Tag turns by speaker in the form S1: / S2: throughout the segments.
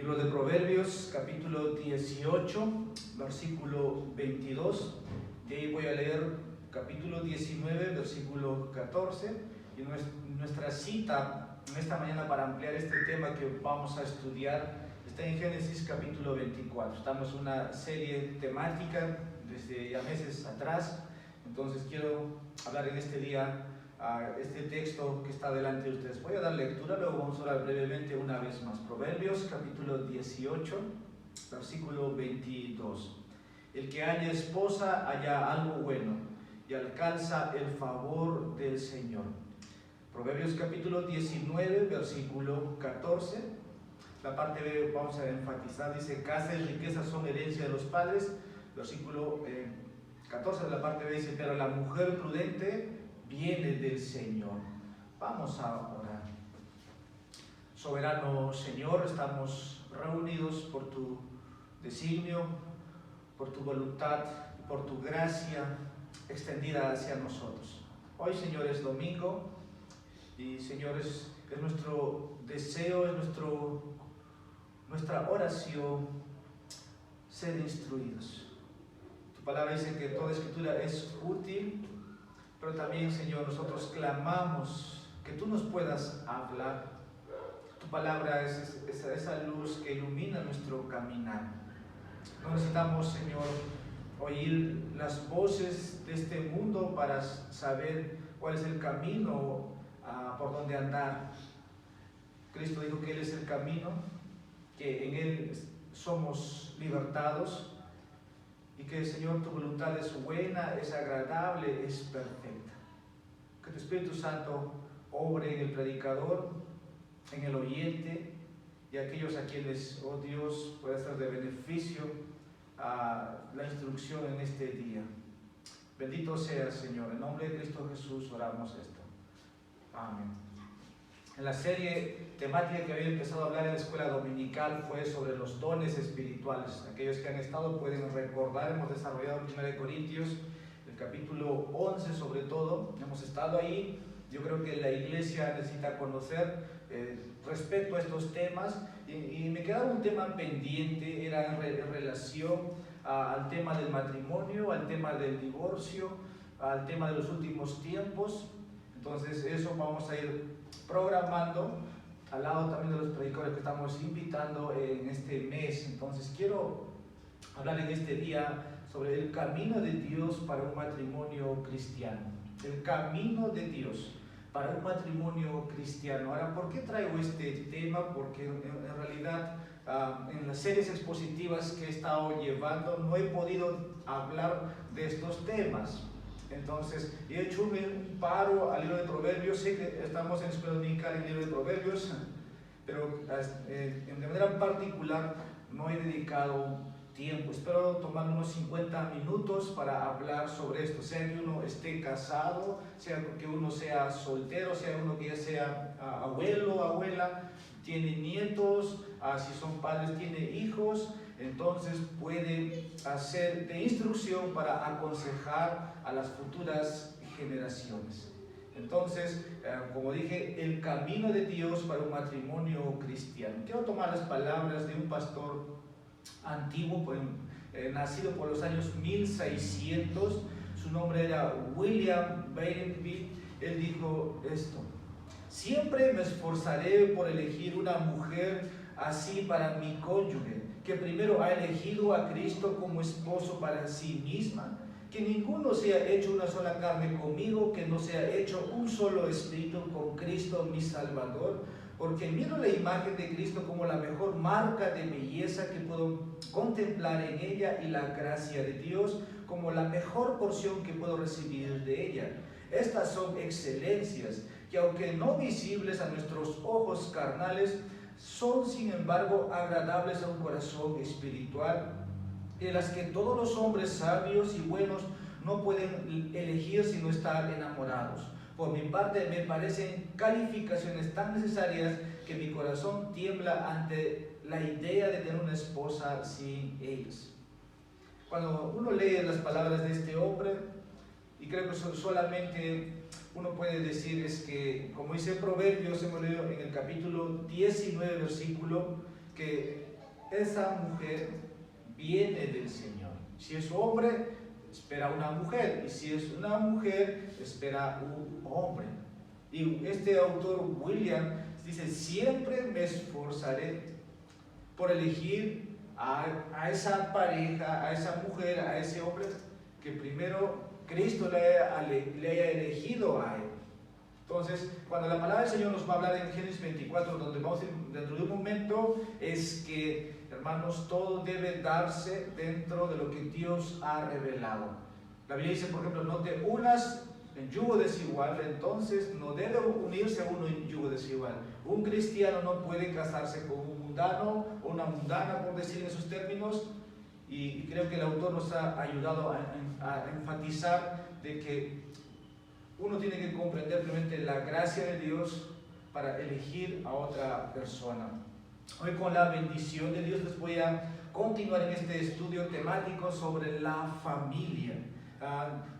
S1: Libro de Proverbios, capítulo 18, versículo 22. De ahí voy a leer capítulo 19, versículo 14. Y nuestra cita en esta mañana para ampliar este tema que vamos a estudiar está en Génesis capítulo 24. Estamos en una serie temática desde ya meses atrás. Entonces quiero hablar en este día este texto que está delante de ustedes. Voy a dar lectura, luego vamos a hablar brevemente una vez más. Proverbios capítulo 18, versículo 22. El que haya esposa halla algo bueno y alcanza el favor del Señor. Proverbios capítulo 19, versículo 14. La parte B vamos a enfatizar, dice: casa y riqueza son herencia de los padres. Versículo 14 de la parte B dice: pero la mujer prudente viene del Señor. Vamos a orar. Soberano Señor, estamos reunidos por tu designio, por tu voluntad, por tu gracia extendida hacia nosotros. Hoy, Señor, es domingo y, Señor, es nuestro deseo, es nuestra oración ser instruidos. Tu palabra dice que toda escritura es útil, pero también, Señor, nosotros clamamos que tú nos puedas hablar. Tu palabra es esa luz que ilumina nuestro caminar. No necesitamos, Señor, oír las voces de este mundo para saber cuál es el camino por donde andar. Cristo dijo que Él es el camino, que en Él somos libertados, y que, Señor, tu voluntad es buena, es agradable, es perfecta. Que tu Espíritu Santo obre en el predicador, en el oyente, y aquellos a quienes, oh Dios, pueda ser de beneficio a la instrucción en este día. Bendito seas, Señor. En nombre de Cristo Jesús oramos esto. Amén. En la serie temática que había empezado a hablar en la escuela dominical fue sobre los dones espirituales. Aquellos que han estado pueden recordar, hemos desarrollado en 1 Corintios, el capítulo 11 sobre todo. Hemos estado ahí. Yo creo que la iglesia necesita conocer respecto a estos temas. Y me quedaba un tema pendiente, era en relación al tema del matrimonio, al tema del divorcio, al tema de los últimos tiempos. Entonces eso vamos a ir programando al lado también de los predicadores que estamos invitando en este mes. Entonces quiero hablar en este día sobre el camino de Dios para un matrimonio cristiano. El camino de Dios para un matrimonio cristiano. Ahora, ¿por qué traigo este tema? Porque en realidad en las series expositivas que he estado llevando no he podido hablar de estos temas. Entonces, he hecho un paro al libro de Proverbios. Sé que estamos en escuela dominical en el libro de Proverbios, pero de manera particular no he dedicado tiempo. Espero tomar unos 50 minutos para hablar sobre esto, sea que uno esté casado, sea que uno sea soltero, sea uno que ya sea abuelo, abuela, tiene nietos, si son padres, tiene hijos. Entonces puede hacer de instrucción para aconsejar a las futuras generaciones. Entonces, como dije, el camino de Dios para un matrimonio cristiano. Quiero tomar las palabras de un pastor antiguo, nacido por los años 1600. Su nombre era William Bainbridge. Él dijo esto: siempre me esforzaré por elegir una mujer así para mi cónyuge, que primero ha elegido a Cristo como esposo para sí misma, que ninguno sea hecho una sola carne conmigo, que no sea hecho un solo espíritu con Cristo mi Salvador, porque miro la imagen de Cristo como la mejor marca de belleza que puedo contemplar en ella, y la gracia de Dios como la mejor porción que puedo recibir de ella. Estas son excelencias que, aunque no visibles a nuestros ojos carnales, son sin embargo agradables a un corazón espiritual, de las que todos los hombres sabios y buenos no pueden elegir sino estar enamorados. Por mi parte, me parecen calificaciones tan necesarias que mi corazón tiembla ante la idea de tener una esposa sin ellas. Cuando uno lee las palabras de este hombre, y creo que solamente uno puede decir es que, como dice Proverbios, hemos leído en el capítulo 19, versículo, que esa mujer viene del Señor. Si es hombre, espera una mujer, y si es una mujer, espera un hombre. Y este autor William dice, siempre me esforzaré por elegir a esa pareja, a esa mujer, a ese hombre que primero Cristo le haya elegido a él. Entonces, cuando la palabra del Señor nos va a hablar en Génesis 24, donde vamos a ir dentro de un momento, es que, hermanos, todo debe darse dentro de lo que Dios ha revelado. La Biblia dice, por ejemplo, no te unas en yugo desigual, entonces no debe unirse uno en yugo desigual. Un cristiano no puede casarse con un mundano o una mundana, por decir en esos términos, y creo que el autor nos ha ayudado a enfatizar de que uno tiene que comprender realmente la gracia de Dios para elegir a otra persona. Hoy, con la bendición de Dios, les voy a continuar en este estudio temático sobre la familia.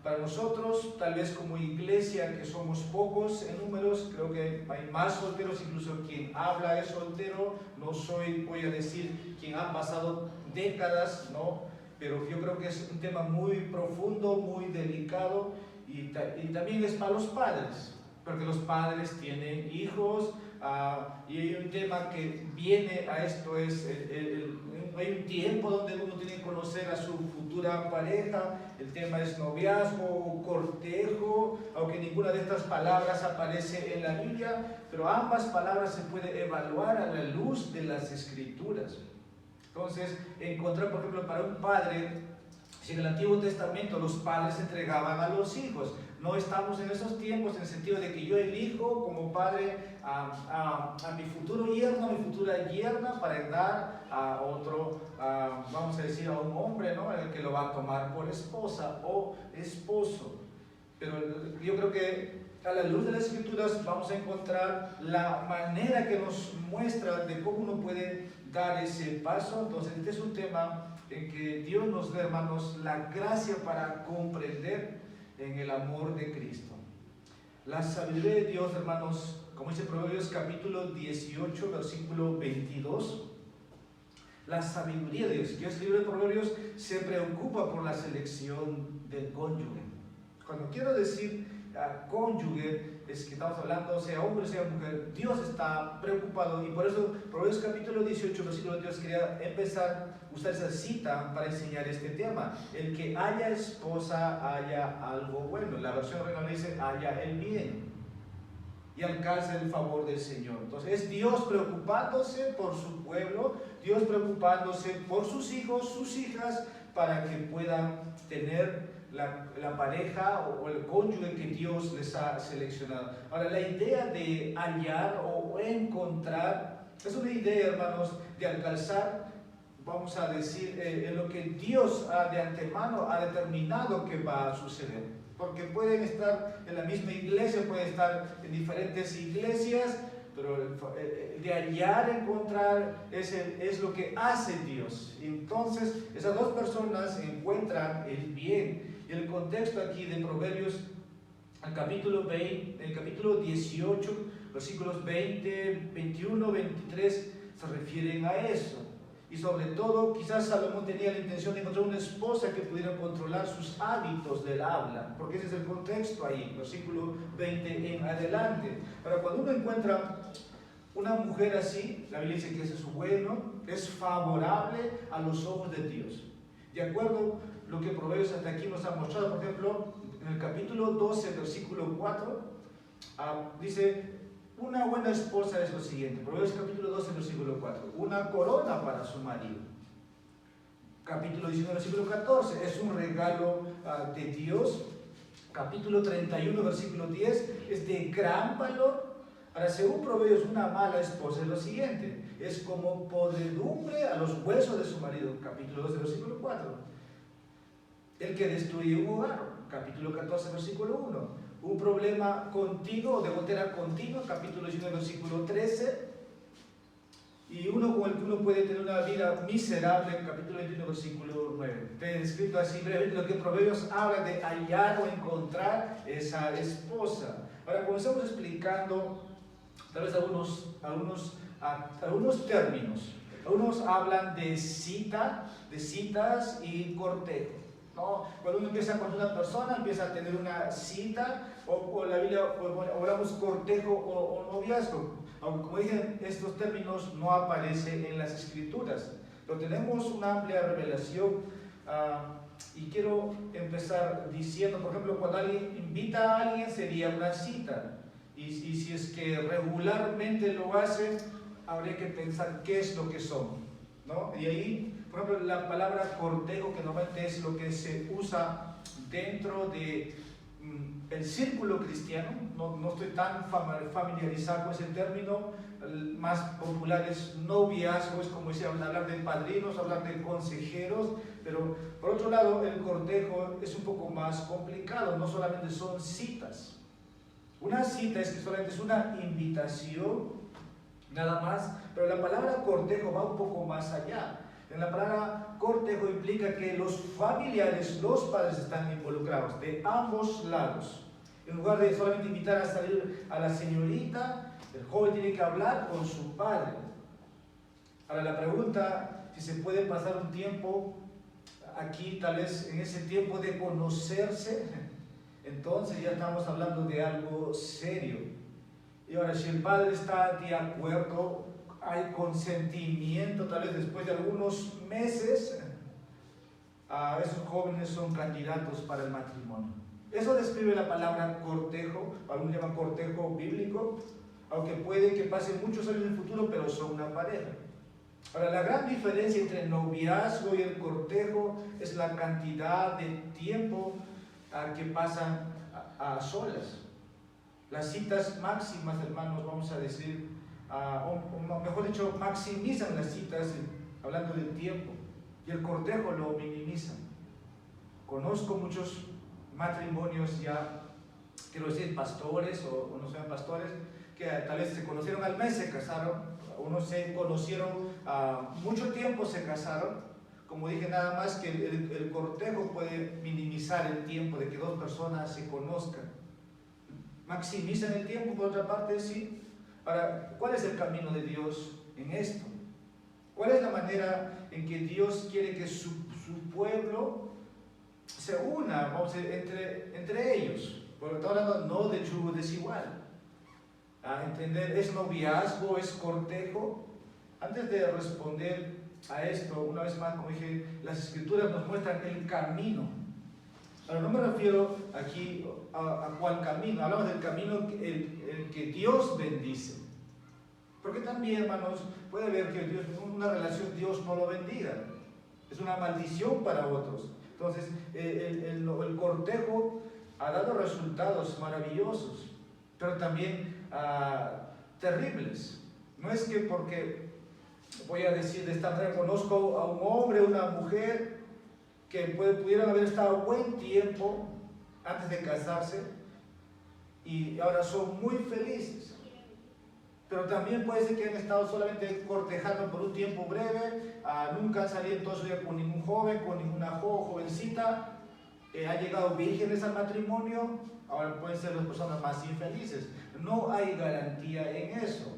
S1: Para nosotros, tal vez como iglesia, que somos pocos en números, creo que hay más solteros, incluso quien habla es soltero. No soy, voy a decir, quien ha pasado décadas, ¿no? Pero yo creo que es un tema muy profundo, muy delicado, y también es para los padres, porque los padres tienen hijos, y hay un tema que viene a esto, hay un tiempo donde uno tiene que conocer a su futura pareja. El tema es noviazgo o cortejo, aunque ninguna de estas palabras aparece en la Biblia, pero ambas palabras se pueden evaluar a la luz de las Escrituras. Entonces, encontrar, por ejemplo, para un padre, si en el Antiguo Testamento los padres entregaban a los hijos, no estamos en esos tiempos en el sentido de que yo elijo como padre a mi futuro yerno, a mi futura yerna, para dar a otro, vamos a decir, a un hombre, ¿no?, el que lo va a tomar por esposa o esposo. Pero yo creo que a la luz de las Escrituras vamos a encontrar la manera que nos muestra de cómo uno puede dar ese paso. Entonces, este es un tema en que Dios nos da, hermanos, la gracia para comprender en el amor de Cristo. La sabiduría de Dios, hermanos, como dice Proverbios capítulo 18, versículo 22, la sabiduría de Dios, que es el libro de Proverbios, se preocupa por la selección del cónyuge. Cuando quiero decir cónyuge, es que estamos hablando, sea hombre, sea mujer, Dios está preocupado, y por eso Proverbios capítulo 18, versículo 22, quería empezar, usar esa cita para enseñar este tema. El que haya esposa, haya algo bueno. La versión reina dice, haya el bien, y alcance el favor del Señor. Entonces, es Dios preocupándose por su pueblo, Dios preocupándose por sus hijos, sus hijas, para que puedan tener la pareja o el cónyuge que Dios les ha seleccionado. Ahora, la idea de hallar o encontrar es una idea, hermanos, de alcanzar, vamos a decir, en lo que Dios de antemano ha determinado que va a suceder. Porque pueden estar en la misma iglesia, pueden estar en diferentes iglesias, pero de hallar, encontrar, es lo que hace Dios. Entonces, esas dos personas encuentran el bien. Y el contexto aquí de Proverbios, el capítulo 18, versículos 20, 21, 23, se refieren a eso. Y sobre todo, quizás Salomón tenía la intención de encontrar una esposa que pudiera controlar sus hábitos del habla, porque ese es el contexto ahí, versículo 20 en adelante. Ahora, cuando uno encuentra una mujer así, la Biblia dice que eso es bueno, es favorable a los ojos de Dios. De acuerdo a lo que Proverbios hasta aquí nos ha mostrado, por ejemplo, en el capítulo 12, versículo 4, dice, una buena esposa es lo siguiente. Proverbios capítulo 12, versículo 4, una corona para su marido. Capítulo 19, versículo 14, es un regalo de Dios. Capítulo 31, versículo 10, es de gran valor. Ahora, según Proverbios, una mala esposa es lo siguiente, es como podredumbre a los huesos de su marido. Capítulo 12, versículo 4. El que destruye un hogar. Capítulo 14, versículo 1. Un problema continuo, de gotera continua. Capítulo 19, versículo 13. Y uno con el que uno puede tener una vida miserable. Capítulo 21, versículo 9. Te he escrito así brevemente lo que Proverbios habla de hallar o encontrar esa esposa. Ahora, comenzamos explicando tal vez algunos términos. Algunos hablan de cita, de citas y cortejo, ¿no? Cuando uno empieza con una persona, empieza a tener una cita, o la Biblia, o hablamos cortejo o noviazgo. Aunque, como dije, estos términos no aparecen en las Escrituras, pero tenemos una amplia revelación. Y quiero empezar diciendo, por ejemplo, cuando alguien invita a alguien sería una cita. Y si es que regularmente lo hacen, habría que pensar qué es lo que son, ¿no? Y ahí, por ejemplo, la palabra cortejo, que normalmente es lo que se usa dentro de el círculo cristiano, no estoy tan familiarizado con ese término. El más popular es noviazgo, es como decir, hablar de padrinos, hablar de consejeros, pero por otro lado el cortejo es un poco más complicado, no solamente son citas. Una cita es que solamente es una invitación, nada más, pero la palabra cortejo va un poco más allá. En la palabra cortejo implica que los familiares, los padres están involucrados, de ambos lados. En lugar de solamente invitar a salir a la señorita, el joven tiene que hablar con su padre. Ahora la pregunta, si se puede pasar un tiempo aquí, tal vez en ese tiempo de conocerse, entonces ya estamos hablando de algo serio. Y ahora, si el padre está de acuerdo, hay consentimiento, tal vez después de algunos meses, esos jóvenes son candidatos para el matrimonio. Eso describe la palabra cortejo, algunos llaman cortejo bíblico, aunque puede que pasen muchos años en el futuro, pero son una pareja. Ahora, la gran diferencia entre el noviazgo y el cortejo es la cantidad de tiempo que pasan a solas. Las citas máximas, hermanos, vamos a decir, o mejor dicho, maximizan las citas hablando del tiempo, y el cortejo lo minimizan. Conozco muchos matrimonios ya, quiero decir, pastores o no sean pastores, que tal vez se conocieron al mes, se casaron, unos se conocieron mucho tiempo, se casaron. Como dije, nada más que el cortejo puede minimizar el tiempo de que dos personas se conozcan. Maximizan el tiempo, por otra parte, sí. Ahora, ¿cuál es el camino de Dios en esto? ¿Cuál es la manera en que Dios quiere que su pueblo se una, vamos a decir, entre ellos? Porque está hablando no de yugo desigual. A entender, ¿es noviazgo, es cortejo? Antes de responder a esto, una vez más, como dije, las Escrituras nos muestran el camino. Ahora, no me refiero aquí a cuál camino, hablamos del camino el que Dios bendice. Porque también, hermanos, puede ver que Dios, una relación Dios no lo bendiga. Es una maldición para otros. Entonces, el cortejo ha dado resultados maravillosos, pero también terribles. No es que porque, voy a decir de esta manera, conozco a un hombre o una mujer que pudieran haber estado buen tiempo antes de casarse y ahora son muy felices. Pero también puede ser que han estado solamente cortejando por un tiempo breve, nunca han salido entonces con ningún joven, con ninguna jovencita, han llegado vírgenes al matrimonio, ahora pueden ser las personas más infelices. No hay garantía en eso.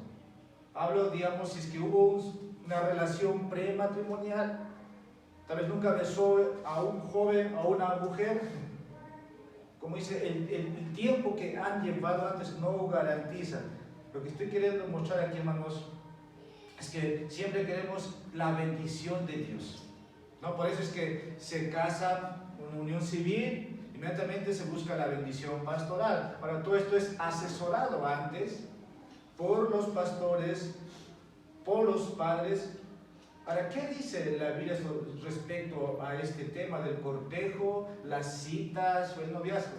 S1: Hablo, digamos, si es que hubo una relación prematrimonial, tal vez nunca besó a un joven o a una mujer. Como dice, el tiempo que han llevado antes no garantiza. Lo que estoy queriendo mostrar aquí, hermanos, es que siempre queremos la bendición de Dios, ¿no? Por eso es que se casan, una unión civil, inmediatamente se busca la bendición pastoral. Ahora, todo esto es asesorado antes por los pastores, por los padres. Ahora, ¿qué dice la Biblia respecto a este tema del cortejo, las citas o el noviazgo?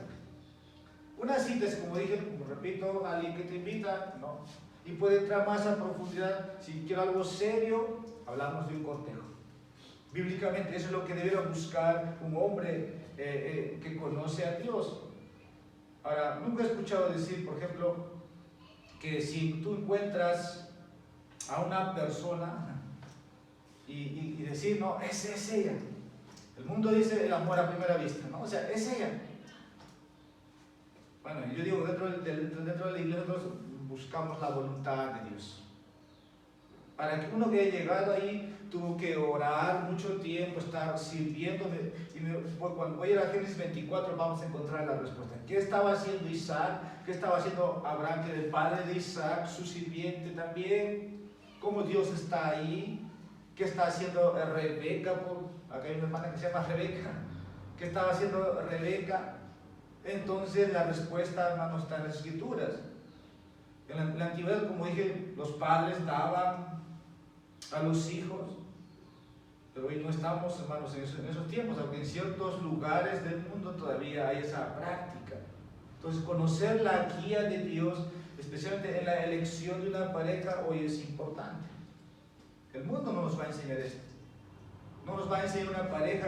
S1: Una cita es, como dije, como repito, alguien que te invita, ¿no? Y puede entrar más a profundidad. Si quiero algo serio, hablamos de un cortejo. Bíblicamente, eso es lo que debería buscar un hombre que conoce a Dios. Ahora, nunca he escuchado decir, por ejemplo, que si tú encuentras a una persona y decir, no, es ella. El mundo dice el amor a primera vista, ¿no? O sea, es ella. Bueno, yo digo, dentro de la iglesia nosotros buscamos la voluntad de Dios. Para que uno que haya llegado ahí tuvo que orar mucho tiempo, estar sirviendo. Cuando voy a ir a Génesis 24 vamos a encontrar la respuesta. ¿Qué estaba haciendo Isaac? ¿Qué estaba haciendo Abraham, que era el padre de Isaac, su sirviente también? ¿Cómo Dios está ahí? ¿Qué está haciendo Rebeca? Acá hay una hermana que se llama Rebeca. ¿Qué estaba haciendo Rebeca? Entonces la respuesta, hermanos, está en las Escrituras. En la antigüedad, como dije, los padres daban a los hijos, pero hoy no estamos, hermanos, en esos tiempos, aunque en ciertos lugares del mundo todavía hay esa práctica. Entonces, conocer la guía de Dios, especialmente en la elección de una pareja, hoy es importante. El mundo no nos va a enseñar esto. No nos va a enseñar una pareja,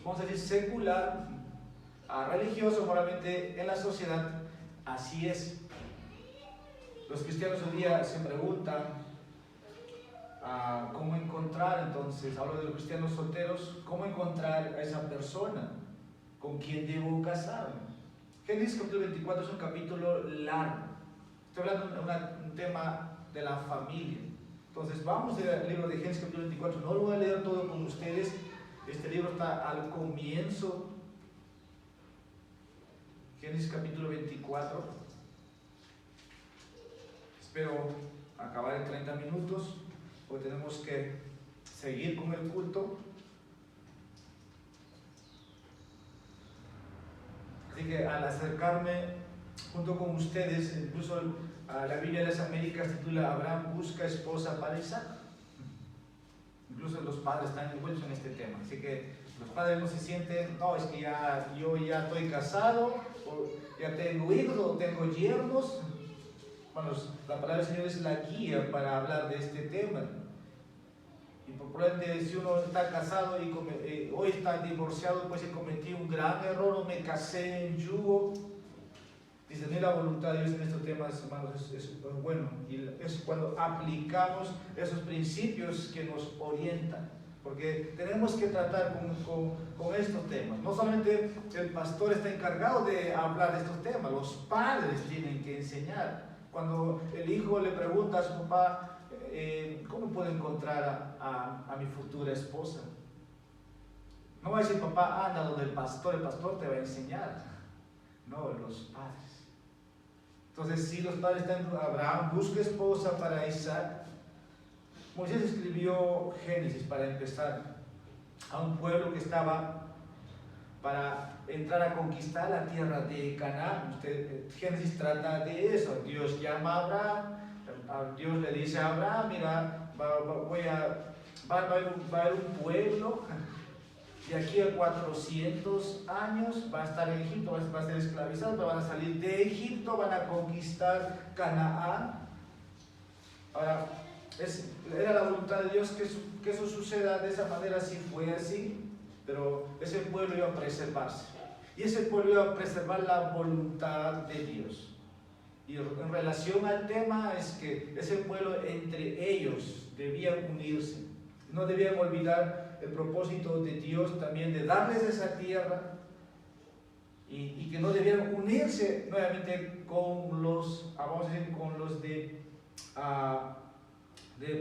S1: vamos a decir, secular, religioso, moralmente, en la sociedad. Así es. Los cristianos hoy día se preguntan cómo encontrar, entonces, hablo de los cristianos solteros, cómo encontrar a esa persona con quien debo casarme. Génesis capítulo 24 es un capítulo largo. Estoy hablando de un tema de la familia. Entonces, vamos al libro de Génesis capítulo 24. No lo voy a leer todo con ustedes. Este libro está al comienzo. Génesis capítulo 24. Espero acabar en 30 minutos, porque tenemos que seguir con el culto. Así que al acercarme junto con ustedes, incluso a la Biblia de las Américas titula Abraham busca esposa para Isaac. Incluso los padres están envueltos en este tema. Así que los padres no se sienten, no, es que yo ya estoy casado, o ya tengo hijos, o tengo yernos. Bueno, la palabra del Señor es la guía para hablar de este tema. Y por ende, si uno está casado y hoy está divorciado, pues cometí un gran error o me casé en yugo. Discernir la voluntad de Dios en estos temas, hermanos, es bueno. Y es cuando aplicamos esos principios que nos orientan. Porque tenemos que tratar con estos temas. No solamente el pastor está encargado de hablar de estos temas, los padres tienen que enseñar. Cuando el hijo le pregunta a su papá, ¿cómo puedo encontrar a mi futura esposa? No va a decir papá, anda donde el pastor te va a enseñar. No, los padres. Entonces, si los padres están, Abraham busca esposa para Isaac. Moisés escribió Génesis para empezar a un pueblo que estaba para entrar a conquistar la tierra de Canaán. Génesis trata de eso. Dios llama a Abraham, Dios le dice a Abraham, mira, va a haber un pueblo de aquí a 400 años, va a estar en Egipto, va a ser esclavizado, pero van a salir de Egipto, van a conquistar Canaán. Ahora, era la voluntad de Dios que eso suceda de esa manera, si fue así, pero ese pueblo iba a preservarse. Y ese pueblo iba a preservar la voluntad de Dios. Y en relación al tema es que ese pueblo entre ellos debían unirse. No debían olvidar el propósito de Dios también de darles esa tierra y que no debieran unirse nuevamente con los, vamos a decir, con los de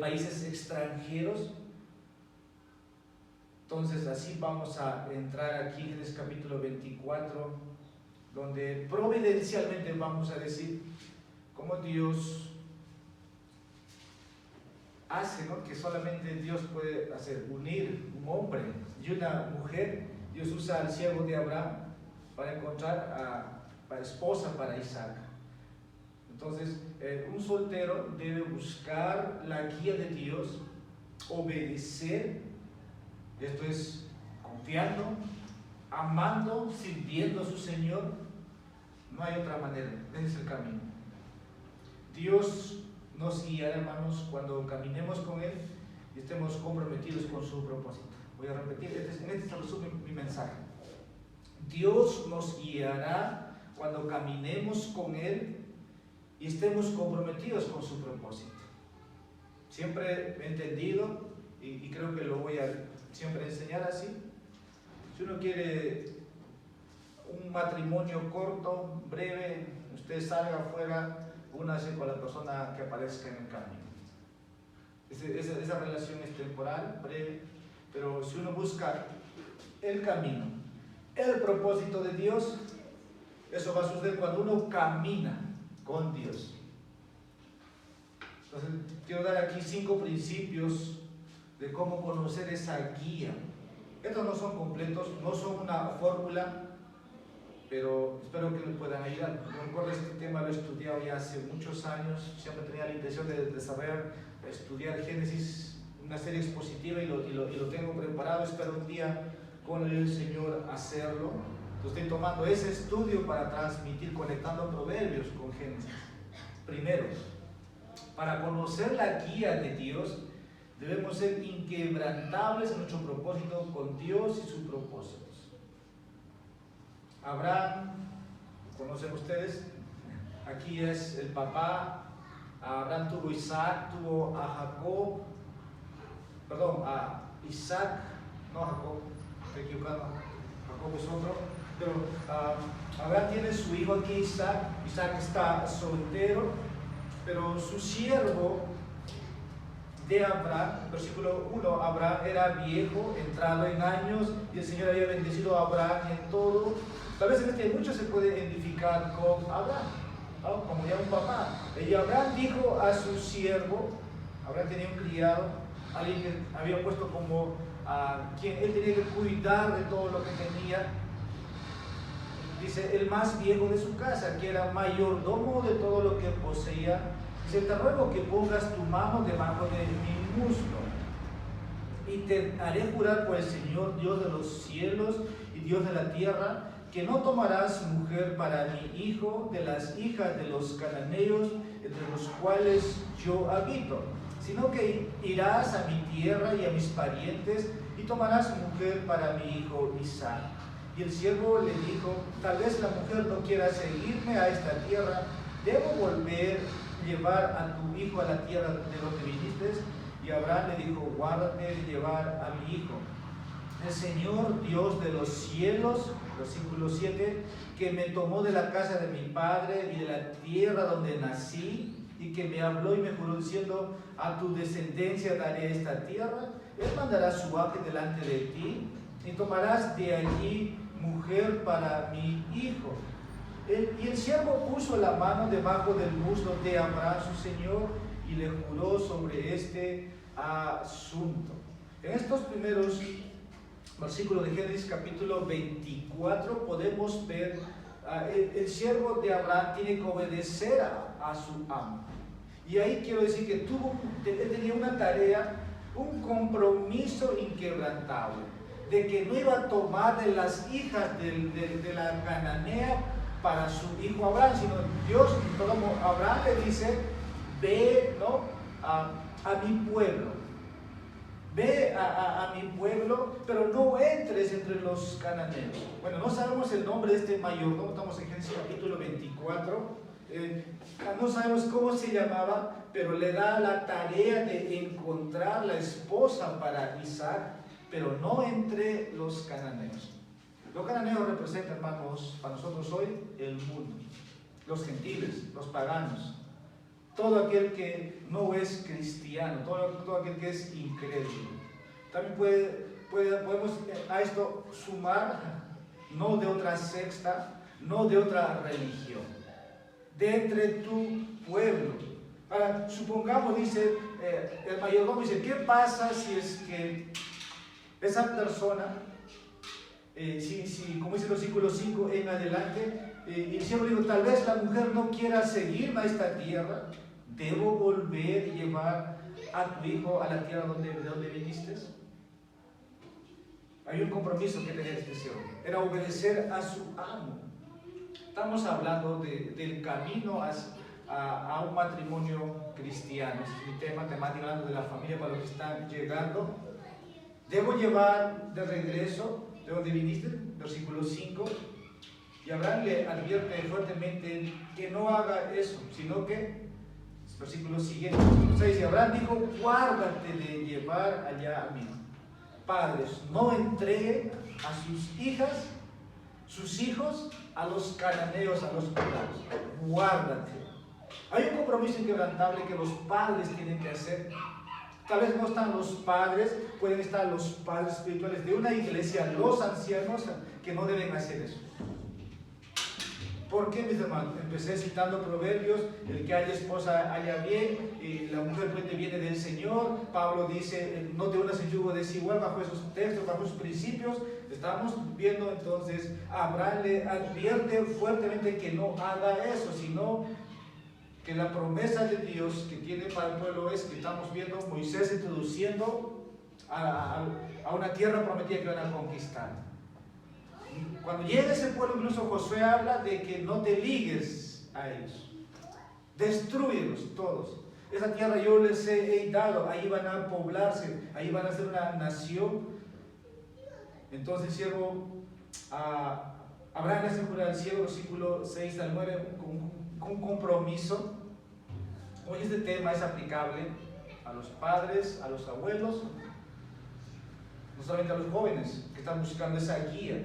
S1: países extranjeros. Entonces así vamos a entrar aquí en el capítulo 24, donde providencialmente vamos a decir cómo Dios hace, ¿no?, que solamente Dios puede hacer, unir un hombre y una mujer. Dios usa al siervo de Abraham para encontrar a esposa para Isaac. Entonces, un soltero debe buscar la guía de Dios, obedecer, esto es confiando, amando, sirviendo a su Señor. No hay otra manera, ese es el camino. Dios nos guiará, hermanos, cuando caminemos con Él y estemos comprometidos con su propósito. Voy a repetir, en este se resume mi mensaje. Dios nos guiará cuando caminemos con Él y estemos comprometidos con su propósito. Siempre he entendido y creo que lo voy a siempre enseñar así. Si uno quiere un matrimonio corto, breve, usted salga afuera, únase con la persona que aparezca en el camino. Esa relación es temporal, breve, pero si uno busca el camino, el propósito de Dios, eso va a suceder cuando uno camina con Dios. Entonces, quiero dar aquí 5 principios de cómo conocer esa guía. Estos no son completos, no son una fórmula, pero espero que me puedan ayudar. Yo recuerdo este tema, lo he estudiado ya hace muchos años, siempre tenía la intención de estudiar Génesis, una serie expositiva, y lo tengo preparado. Espero un día, con el Señor, hacerlo. Entonces estoy tomando ese estudio para transmitir, conectando Proverbios con Génesis. Primero, para conocer la guía de Dios, debemos ser inquebrantables en nuestro propósito con Dios y sus propósitos. Abraham, ¿conocen ustedes? Aquí es el papá. Abraham tuvo Isaac, tuvo a Jacob, a Isaac, no Jacob, estoy equivocado, Jacob es otro, pero Abraham tiene su hijo aquí, Isaac. Isaac está soltero, pero su siervo de Abraham, versículo 1, Abraham era viejo, entrado en años, y el Señor había bendecido a Abraham en todo. Tal vez en este mucho se puede identificar con Abraham, ¿no? Como ya un papá. Y Abraham dijo a su siervo, Abraham tenía un criado, alguien que había puesto como quien él tenía que cuidar de todo lo que tenía. Dice, el más viejo de su casa, que era mayordomo de todo lo que poseía. Dice, te ruego que pongas tu mano debajo de mi muslo, y te haré jurar por el Señor, Dios de los cielos y Dios de la tierra, que no tomarás mujer para mi hijo de las hijas de los cananeos, entre los cuales yo habito, sino que irás a mi tierra y a mis parientes, y tomarás mujer para mi hijo Isaac. Y el siervo le dijo, tal vez la mujer no quiera seguirme a esta tierra, ¿debo volver llevar a tu hijo a la tierra de donde viniste? Y Abraham le dijo, guárdate de llevar a mi hijo. El Señor Dios de los cielos, versículo 7, que me tomó de la casa de mi padre y de la tierra donde nací, y que me habló y me juró diciendo, a tu descendencia daré esta tierra, él mandará su ángel delante de ti, y tomarás de allí mujer para mi hijo. Y el siervo puso la mano debajo del muslo de Abraham su señor, y le juró sobre este asunto. En estos primeros versículos de Génesis capítulo 24 podemos ver el siervo de Abraham tiene que obedecer a su amo. Y ahí quiero decir que él tenía una tarea, un compromiso inquebrantable, de que no iba a tomar de las hijas de la cananea para su hijo Abraham, sino Dios, como Abraham le dice, ve, ¿no?, a mi pueblo, ve a mi pueblo, pero no entres entre los cananeos. Bueno, no sabemos el nombre de este mayordomo, estamos en Génesis capítulo 24, no sabemos cómo se llamaba, pero le da la tarea de encontrar la esposa para Isaac, pero no entre los cananeos. Los cananeos representan, hermanos, para nosotros hoy el mundo, los gentiles, los paganos, todo aquel que no es cristiano, todo aquel que es incrédulo. También podemos a esto sumar, no de otra secta, no de otra religión, de entre tu pueblo. Ahora, supongamos, dice el mayordomo, dice, ¿qué pasa si es que esa persona, como dice el versículo 5 en adelante, y el siervo dijo, tal vez la mujer no quiera seguirme a esta tierra, ¿debo volver y llevar a tu hijo a la tierra de donde viniste? Hay un compromiso que tenía este siervo, era obedecer a su amo. Estamos hablando del camino a un matrimonio cristiano. Es mi tema temático, hablando de la familia para los que están llegando. Debo llevar de regreso de donde viniste, versículo 5. Y Abraham le advierte fuertemente que no haga eso, sino que, versículo siguiente, versículo 6, y Abraham dijo, guárdate de llevar allá a mí. Padres, no entreguen a sus hijas, sus hijos, a los cananeos, a los paganos. Guárdate. Hay un compromiso inquebrantable que los padres tienen que hacer Tal vez no están los padres, pueden estar los padres espirituales de una iglesia, los ancianos, que no deben hacer eso. ¿Por qué, mis hermanos? Empecé citando Proverbios: el que haya esposa haya bien, y la mujer viene del Señor. Pablo dice: no te unas en yugo desigual, bajo esos textos, bajo esos principios. Estamos viendo entonces, Abraham le advierte fuertemente que no haga eso, sino que la promesa de Dios que tiene para el pueblo es que estamos viendo Moisés introduciendo a una tierra prometida que van a conquistar. Cuando llega ese pueblo, incluso Josué habla de que no te ligues a ellos, destrúyelos todos. Esa tierra yo les he dado, ahí van a poblarse, ahí van a ser una nación. Entonces, siervo, Abraham le hace jurar al cielo, versículo 6 al 9, con un compromiso. Hoy este tema es aplicable a los padres, a los abuelos, no solamente a los jóvenes que están buscando esa guía.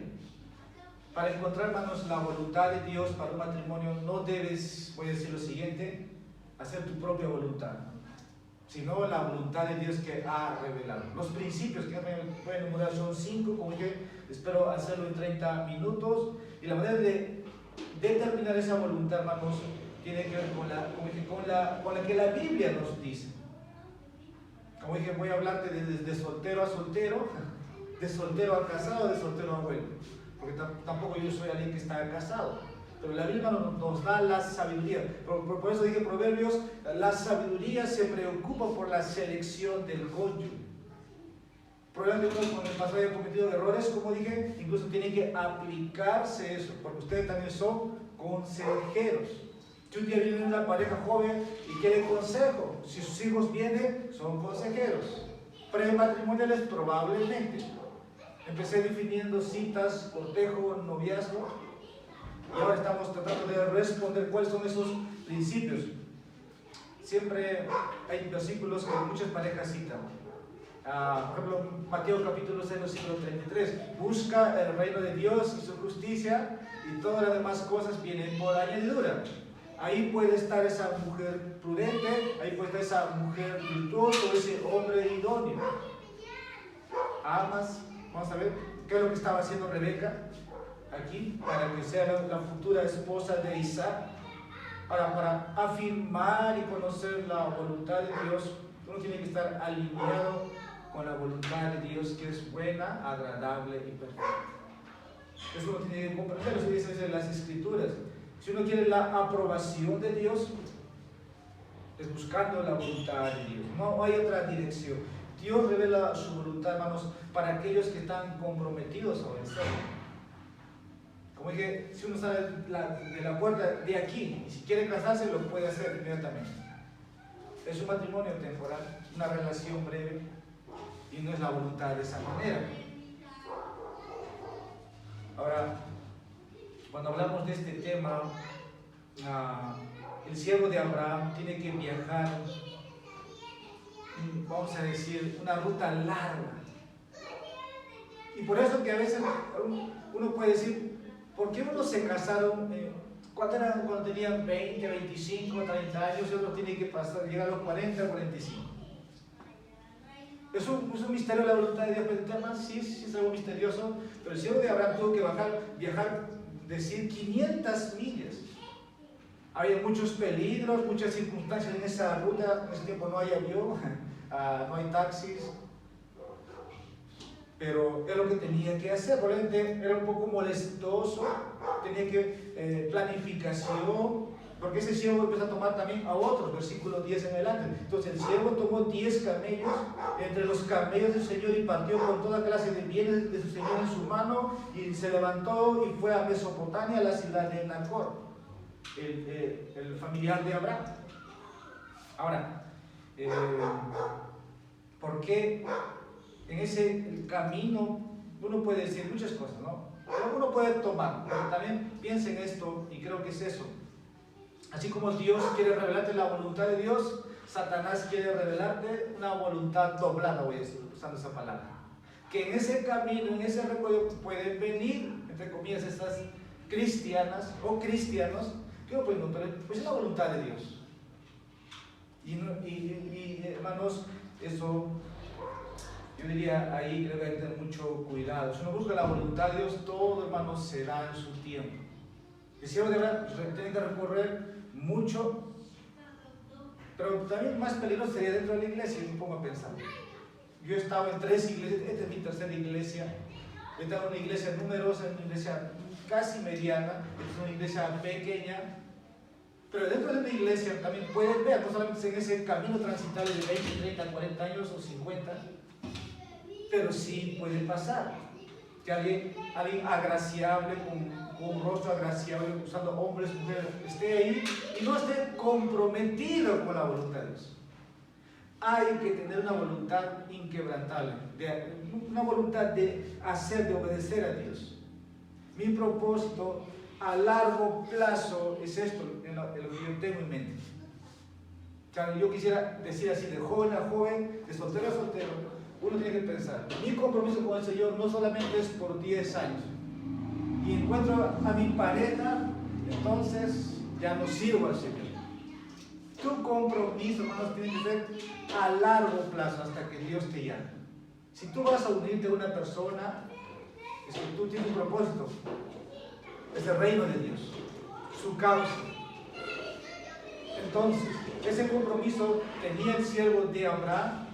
S1: Para encontrar, hermanos, la voluntad de Dios para un matrimonio, no debes, voy a decir lo siguiente, hacer tu propia voluntad, sino la voluntad de Dios que ha revelado. Los principios que me voy a enumerar son 5, como dije, espero hacerlo en 30 minutos. Y la manera de determinar esa voluntad, hermanos, tiene que ver con la que la Biblia nos dice. Como dije, voy a hablarte de soltero a soltero, de soltero a casado, de soltero a abuelo. Porque tampoco yo soy alguien que está casado, pero la Biblia nos da la sabiduría. Por eso dije Proverbios, la sabiduría se preocupa por la selección del cónyuge. Probablemente uno con el pasado haya cometido errores, como dije, incluso tiene que aplicarse eso, porque ustedes también son consejeros. Si un día viene una pareja joven y quiere consejo, si sus hijos vienen, son consejeros. Prematrimoniales probablemente. Empecé definiendo citas, cortejo, noviazgo, y ahora estamos tratando de responder cuáles son esos principios. Siempre hay versículos que muchas parejas citan. Por ejemplo, Mateo capítulo 6, versículo 33. Busca el reino de Dios y su justicia, y todas las demás cosas vienen por añadidura. Ahí puede estar esa mujer prudente, ahí puede estar esa mujer virtuosa, ese hombre idóneo. Amas. Vamos a ver qué es lo que estaba haciendo Rebeca aquí, para que sea la futura esposa de Isaac. Ahora, para afirmar y conocer la voluntad de Dios, uno tiene que estar alineado con la voluntad de Dios, que es buena, agradable y perfecta. Eso uno tiene que comprender, eso dice en las Escrituras. Si uno quiere la aprobación de Dios, es buscando la voluntad de Dios. No hay otra dirección. Dios revela su voluntad, hermanos, para aquellos que están comprometidos a obedecer. Como dije, si uno sale de la puerta de aquí y si quiere casarse, lo puede hacer inmediatamente. Es un matrimonio temporal, una relación breve, y no es la voluntad de esa manera. Ahora, cuando hablamos de este tema, el siervo de Abraham tiene que viajar, vamos a decir, una ruta larga. Y por eso que a veces uno puede decir, ¿por qué unos se casaron cuando tenían 20, 25, 30 años y otros tienen que llegar a los 40, 45? ¿Es un misterio la voluntad de Dios para el tema? Sí, es algo misterioso, pero el siervo de Abraham tuvo que viajar, decir, 500 millas. Había muchos peligros, muchas circunstancias en esa ruta. En ese tiempo no hay avión, no hay taxis, pero es lo que tenía que hacer. Probablemente era un poco molestoso, tenía que planificación, porque ese siervo empezó a tomar también a otros, versículo 10 en adelante. Entonces el siervo tomó 10 camellos, entre los camellos del Señor, y partió con toda clase de bienes de su Señor en su mano, y se levantó y fue a Mesopotamia, a la ciudad de Nacor, el familiar de Abraham. Ahora, ¿por qué en ese camino uno puede decir muchas cosas, ¿no? Pero uno puede tomar, pero también piensa en esto, y creo que es eso. Así como Dios quiere revelarte la voluntad de Dios, Satanás quiere revelarte una voluntad doblada, voy a decir, usando esa palabra. Que en ese camino, en ese recorrido, pueden venir, entre comillas, estas cristianas o cristianos, que no pueden encontrar, pues es la voluntad de Dios. Y hermanos, Eso, yo diría, ahí creo que hay que tener mucho cuidado. Si uno busca la voluntad de Dios, todo, hermano, se da en su tiempo. El siervo tiene que recorrer mucho, pero también más peligroso sería dentro de la iglesia, y me pongo a pensar. Yo he estado en 3 iglesias, esta es mi tercera iglesia. He estado en una iglesia numerosa, en una iglesia casi mediana, es una iglesia pequeña. Pero dentro de una iglesia también puedes ver, no solamente en ese camino transitable de 20, 30, 40 años o 50, pero sí puede pasar que alguien agraciable, con un rostro agraciable, usando hombres, mujeres, esté ahí y no esté comprometido con la voluntad de Dios. Hay que tener una voluntad inquebrantable, una voluntad de hacer, de obedecer a Dios. Mi propósito a largo plazo es esto, en lo que yo tengo en mente. O sea, yo quisiera decir así, de joven a joven, de soltero a soltero, uno tiene que pensar, mi compromiso con el Señor no solamente es por 10 años. Y encuentro a mi pareja, entonces ya no sirvo al Señor. Tu compromiso, hermanos, tiene que ser a largo plazo, hasta que Dios te llame. Si tú vas a unirte a una persona, es que tú tienes un propósito. Es el reino de Dios, su causa. Entonces, ese compromiso tenía el siervo de Abraham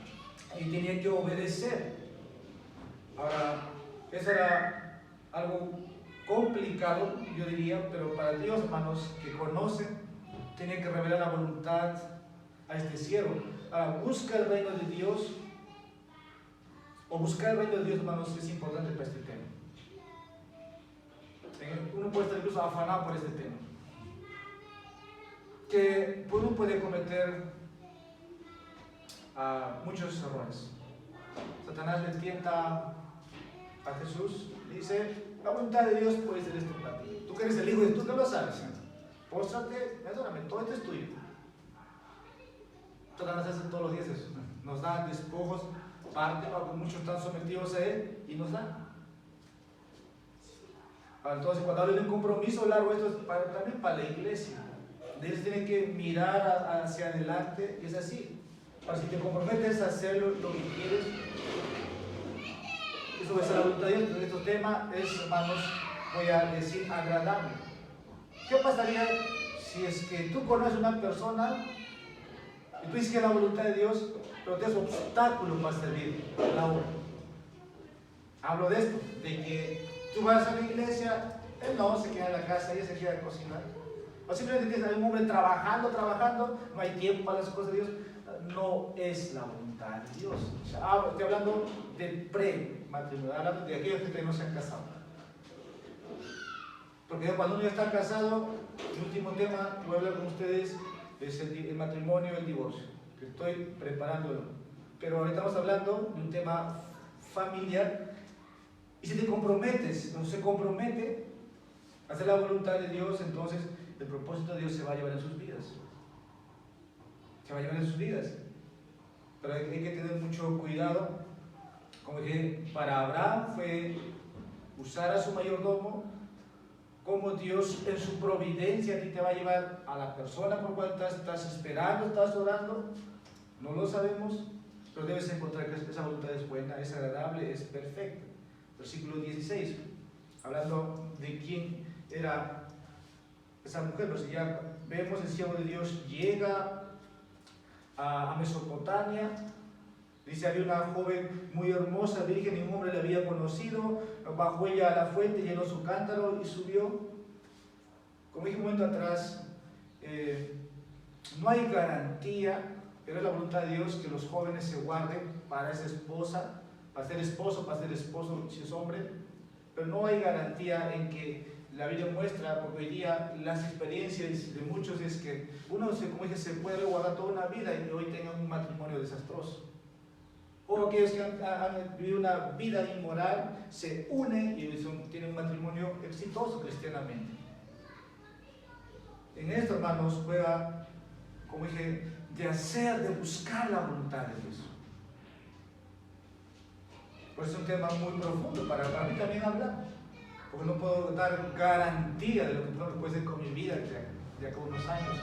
S1: y tenía que obedecer. Ahora, eso era algo complicado, yo diría, pero para Dios, hermanos, que conocen, tiene que revelar la voluntad a este siervo. Ahora, busca el reino de Dios, o buscar el reino de Dios, hermanos, es importante para este tema. Uno puede estar incluso afanado por este tema. Que uno puede cometer muchos errores. Satanás le tienta a Jesús, dice, la voluntad de Dios puede ser esto para ti. Tú que eres el hijo de Dios, tú no lo sabes. Póstrate, adórame, todo esto es tuyo. Satanás hace todos los días eso. Nos da despojos, parte, porque muchos están sometidos a él y nos da. Entonces, cuando hablo de un compromiso largo, esto es también para la iglesia. Ellos tienen que mirar hacia adelante, y es así. Para si te comprometes a hacer lo que quieres, eso es la voluntad de Dios. Pero este tema es, hermanos, voy a decir, agradable. ¿Qué pasaría si es que tú conoces a una persona y tú dices que es la voluntad de Dios, pero tienes obstáculos para servir la obra? Hablo de esto, de que tú vas a la iglesia, él no se queda en la casa, ella se queda a cocinar. O simplemente tienes a un hombre trabajando, no hay tiempo para las cosas de Dios. No es la voluntad de Dios. O sea, estoy hablando de pre-matrimonio, hablando de aquellos que no se han casado. Porque cuando uno ya está casado, el último tema que voy a hablar con ustedes es el matrimonio y el divorcio, que estoy preparándolo. Pero ahorita estamos hablando de un tema familiar. Y si te comprometes, no se compromete a hacer la voluntad de Dios, entonces el propósito de Dios se va a llevar en sus vidas. Se va a llevar en sus vidas. Pero hay que tener mucho cuidado. Como dije, para Abraham fue usar a su mayordomo, como Dios en su providencia a ti te va a llevar a la persona por cual estás esperando, estás orando. No lo sabemos, pero debes encontrar que esa voluntad es buena, es agradable, es perfecta. Versículo 16, hablando de quién era esa mujer, pues ya vemos el siervo de Dios llega a Mesopotamia, dice había una joven muy hermosa, virgen, y un hombre la había conocido, bajó ella a la fuente, llenó su cántaro y subió. Como dije un momento atrás, no hay garantía, pero es la voluntad de Dios que los jóvenes se guarden para esa esposa, para ser esposo si es hombre, pero no hay garantía en que la Biblia muestra, porque hoy día las experiencias de muchos es que uno, como dije, se puede guardar toda una vida y hoy tenga un matrimonio desastroso. O aquellos que han vivido una vida inmoral se unen y tienen un matrimonio exitoso cristianamente. En esto, hermanos, juega, como dije, de buscar la voluntad de Dios. Por eso es un tema muy profundo para mí también hablar, porque no puedo dar garantía de lo que puede ser con mi vida de acá a unos años.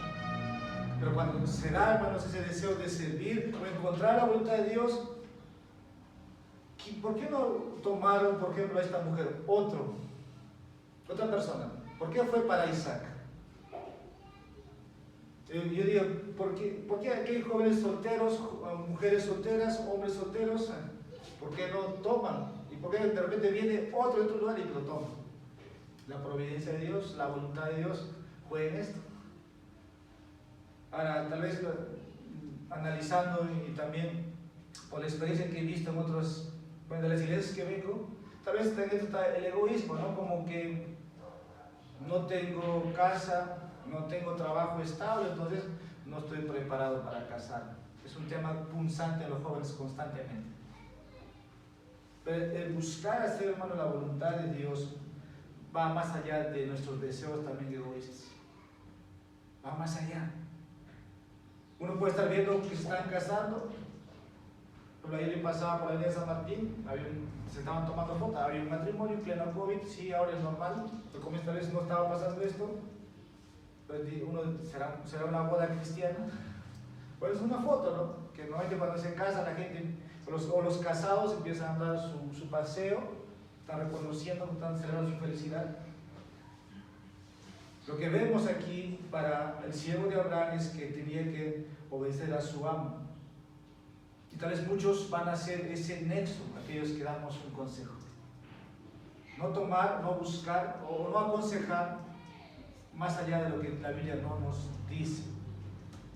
S1: Pero cuando se da, hermanos, ese deseo de servir o encontrar la voluntad de Dios, ¿por qué no tomaron, por ejemplo, a esta mujer, otra persona? ¿Por qué fue para Isaac? Yo digo, ¿por qué aquí hay jóvenes solteros, mujeres solteras, hombres solteros? ¿Por qué no toman? ¿Y por qué de repente viene otro de otro lugar y lo toma? La providencia de Dios, la voluntad de Dios fue en esto. Ahora, tal vez analizando y también por la experiencia que he visto en otros, bueno, de las iglesias que vengo, tal vez también está el egoísmo, ¿no? Como que no tengo casa, no tengo trabajo estable, entonces no estoy preparado para casarme. Es un tema punzante en los jóvenes constantemente. Pero el buscar hacer, hermano, la voluntad de Dios va más allá de nuestros deseos también egoístas. Va más allá. Uno puede estar viendo que se están casando. Por ahí le pasaba por la línea de San Martín, se estaban tomando fotos, había un matrimonio en pleno COVID, sí, ahora es normal, pero como esta vez no estaba pasando esto, pues será una boda cristiana. Pues es una foto, ¿no? Que normalmente cuando se casa la gente, o los casados empiezan a dar su paseo, están reconociendo, están celebrando su felicidad. Lo que vemos aquí para el siervo de Abraham es que tenía que obedecer a su amo. Y tal vez muchos van a hacer ese nexo, aquellos que damos un consejo. No tomar, no buscar o no aconsejar más allá de lo que la Biblia no nos dice.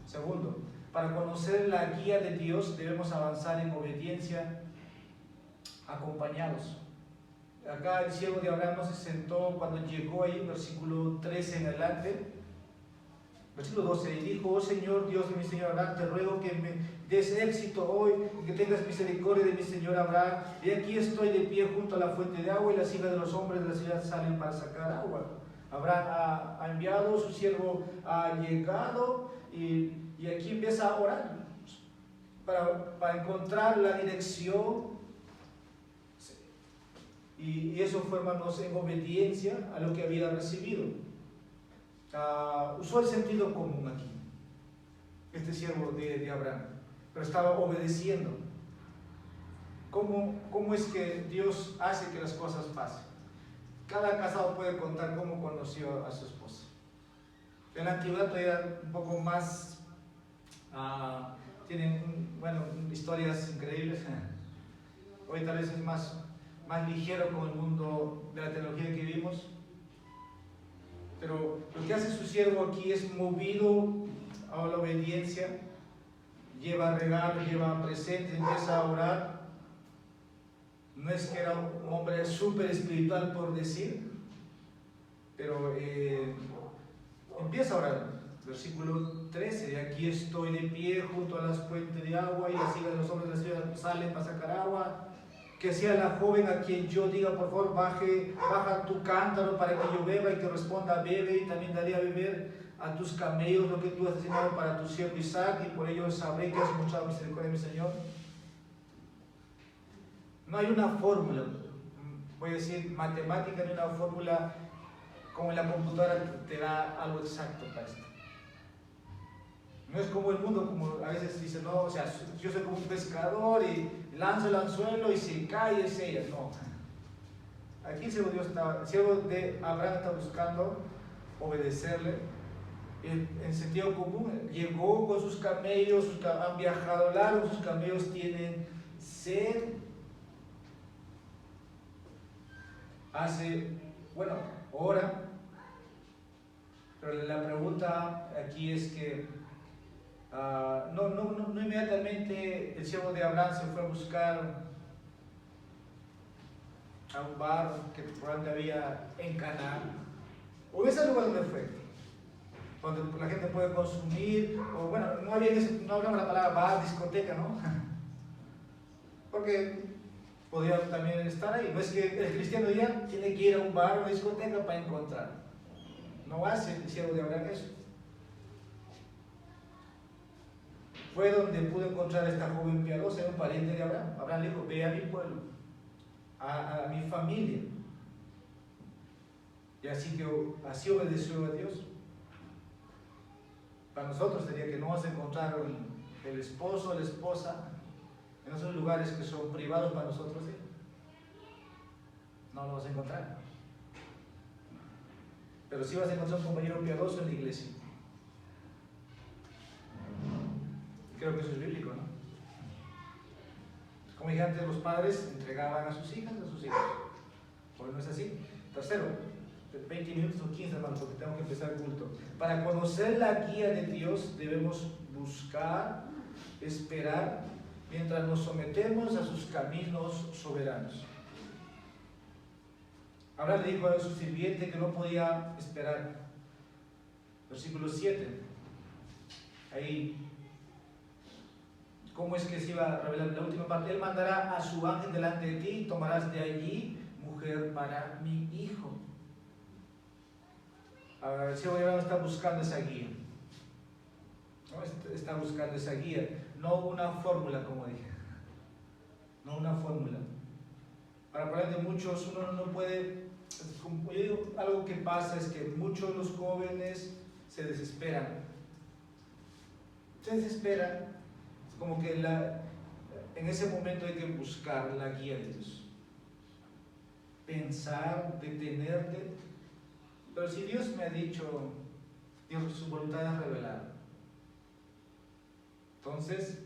S1: Segundo, para conocer la guía de Dios debemos avanzar en obediencia acompañados. Acá el siervo de Abraham no se sentó cuando llegó ahí, versículo 13 en adelante. Versículo 12, y dijo: oh Señor, Dios de mi Señor Abraham, te ruego que me des éxito hoy y que tengas misericordia de mi Señor Abraham. Y aquí estoy de pie junto a la fuente de agua y las hijas de los hombres de la ciudad salen para sacar agua. Abraham ha enviado, su siervo ha llegado y aquí empieza a orar para encontrar la dirección. Y eso fue, hermanos, en obediencia a lo que había recibido. Usó el sentido común aquí, este siervo de Abraham, pero estaba obedeciendo. ¿Cómo es que Dios hace que las cosas pasen? Cada casado puede contar cómo conoció a su esposa. En la antigüedad todavía era un poco más, tienen, historias increíbles. Hoy tal vez es más ligero con el mundo de la tecnología que vivimos. Pero lo que hace su siervo aquí es movido a la obediencia, lleva regalo, lleva presentes, empieza a orar. No es que era un hombre súper espiritual por decir, pero empieza a orar. Versículo 13, aquí estoy de pie junto a las fuentes de agua y las hijas de los hombres de la ciudad salen para sacar agua. Que sea la joven a quien yo diga, por favor, baja tu cántaro para que yo beba, y que responda, bebe, y también daré a beber a tus camellos lo que tú has destinado para tu siervo Isaac, y por ello sabré que has mostrado misericordia de mi Señor. No hay una fórmula, voy a decir matemática, no hay una fórmula como en la computadora que te da algo exacto para esto. No es como el mundo, como a veces dicen, no, o sea, yo soy como un pescador y lanzo el anzuelo y se cae y es ella. No. Aquí el siervo de Abraham está buscando obedecerle en sentido común. Llegó con sus camellos, han viajado largo, sus camellos tienen sed. Ora. Pero la pregunta aquí es que no inmediatamente el siervo de Abraham se fue a buscar a un bar que probablemente había en Canaán, o ese lugar donde fue, donde la gente puede consumir, o no hablamos la palabra bar, discoteca, ¿no? Porque podía también estar ahí. No es que el cristiano ya tiene que ir a un bar o una discoteca para encontrar. No hace el siervo de Abraham eso. Fue donde pudo encontrar a esta joven piadosa, era un pariente de Abraham. Abraham le dijo: ve a mi pueblo, a mi familia. Y así obedeció a Dios. Para nosotros sería que no vamos a encontrar el esposo o la esposa en esos lugares que son privados para nosotros, ¿sí? No lo vas a encontrar. Pero sí vas a encontrar un compañero piadoso en la iglesia. Creo que eso es bíblico, ¿no? Como dije antes, los padres entregaban a sus hijas. Porque no es así. Tercero, 20 minutos o 15, hermanos, porque tengo que empezar el culto. Para conocer la guía de Dios debemos buscar, esperar, mientras nos sometemos a sus caminos soberanos. Ahora le dijo a su sirviente que no podía esperar. Versículo 7. Ahí, ¿cómo es que se iba a revelar la última parte? Él mandará a su ángel delante de ti y tomarás de allí mujer para mi hijo. El siervo de Abraham está buscando esa guía. ¿No? Está buscando esa guía, no una fórmula, como dije. No una fórmula. Para hablar de muchos, uno no puede. Yo digo, algo que pasa es que muchos de los jóvenes se desesperan. Es como que en ese momento hay que buscar la guía de Dios. Pensar, detenerte. Pero si Dios me ha dicho, Dios, su voluntad es revelada. Entonces,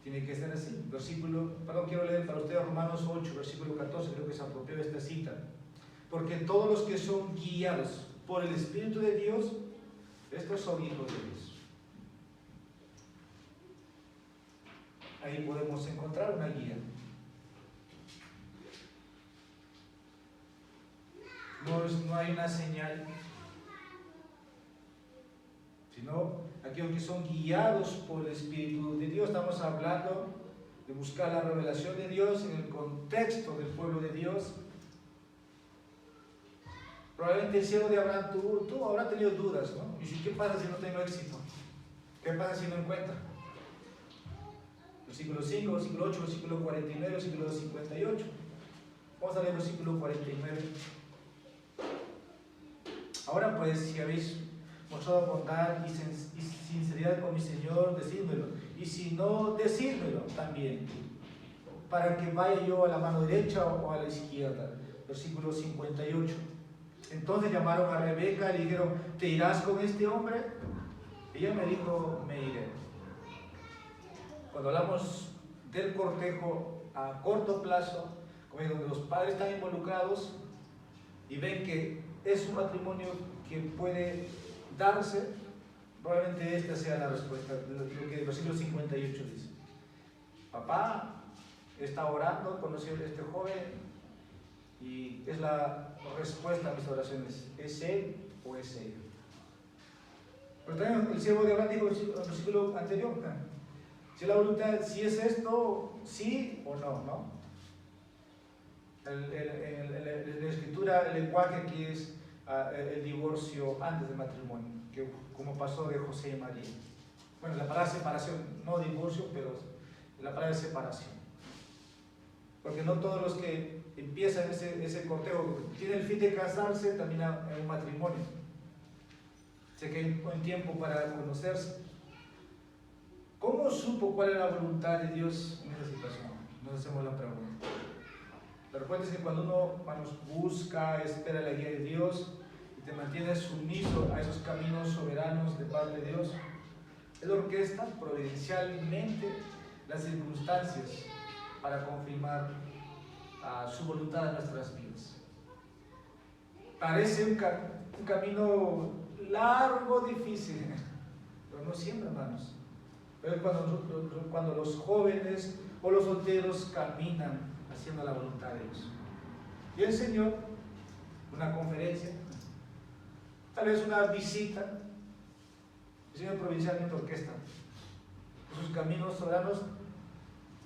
S1: tiene que ser así. Quiero leer para ustedes Romanos 8, versículo 14, creo que se apropió esta cita. Porque todos los que son guiados por el Espíritu de Dios, estos son hijos de Dios. Ahí podemos encontrar una guía. No hay una señal, sino aquellos que son guiados por el Espíritu de Dios. Estamos hablando de buscar la revelación de Dios en el contexto del pueblo de Dios. Probablemente el siervo de Abraham tú habrás tenido dudas, ¿no? ¿Y qué pasa si no tengo éxito? ¿Qué pasa si no encuentro? Versículo 5, versículo 8, versículo 49, versículo 58. Vamos a leer el versículo 49. Ahora pues, si habéis mostrado bondad y sinceridad con mi Señor, decídmelo. Y si no, decídmelo también, para que vaya yo a la mano derecha o a la izquierda. Versículo 58. Entonces llamaron a Rebeca y le dijeron, ¿te irás con este hombre? Ella me dijo, me iré. Cuando hablamos del cortejo a corto plazo, como es donde los padres están involucrados y ven que es un matrimonio que puede darse, probablemente esta sea la respuesta, lo que el versículo 58 dice. Papá está orando, conoció a este joven y es la respuesta a mis oraciones. ¿Es él o es ella? Pero también el siervo de Abraham dijo en el versículo anterior, si la voluntad, si es esto, sí o no, ¿no? En la escritura, el lenguaje aquí es el divorcio antes del matrimonio, que como pasó de José y María. Bueno, la palabra separación, no divorcio, pero la palabra separación. Porque no todos los que empiezan ese cortejo tienen el fin de casarse, terminan en un matrimonio. Sé que hay un tiempo para conocerse. ¿Cómo supo cuál era la voluntad de Dios en esa situación? Nos hacemos la pregunta. La respuesta es que cuando uno, hermanos, busca, espera la guía de Dios y te mantienes sumiso a esos caminos soberanos de parte de Dios, Él orquesta providencialmente las circunstancias para confirmar su voluntad en nuestras vidas. Parece un camino largo, difícil, pero no siempre, hermanos. Pero es cuando los jóvenes o los solteros caminan haciendo la voluntad de Dios. Y el Señor, una conferencia, tal vez una visita, el Señor provincialmente orquesta sus caminos soberanos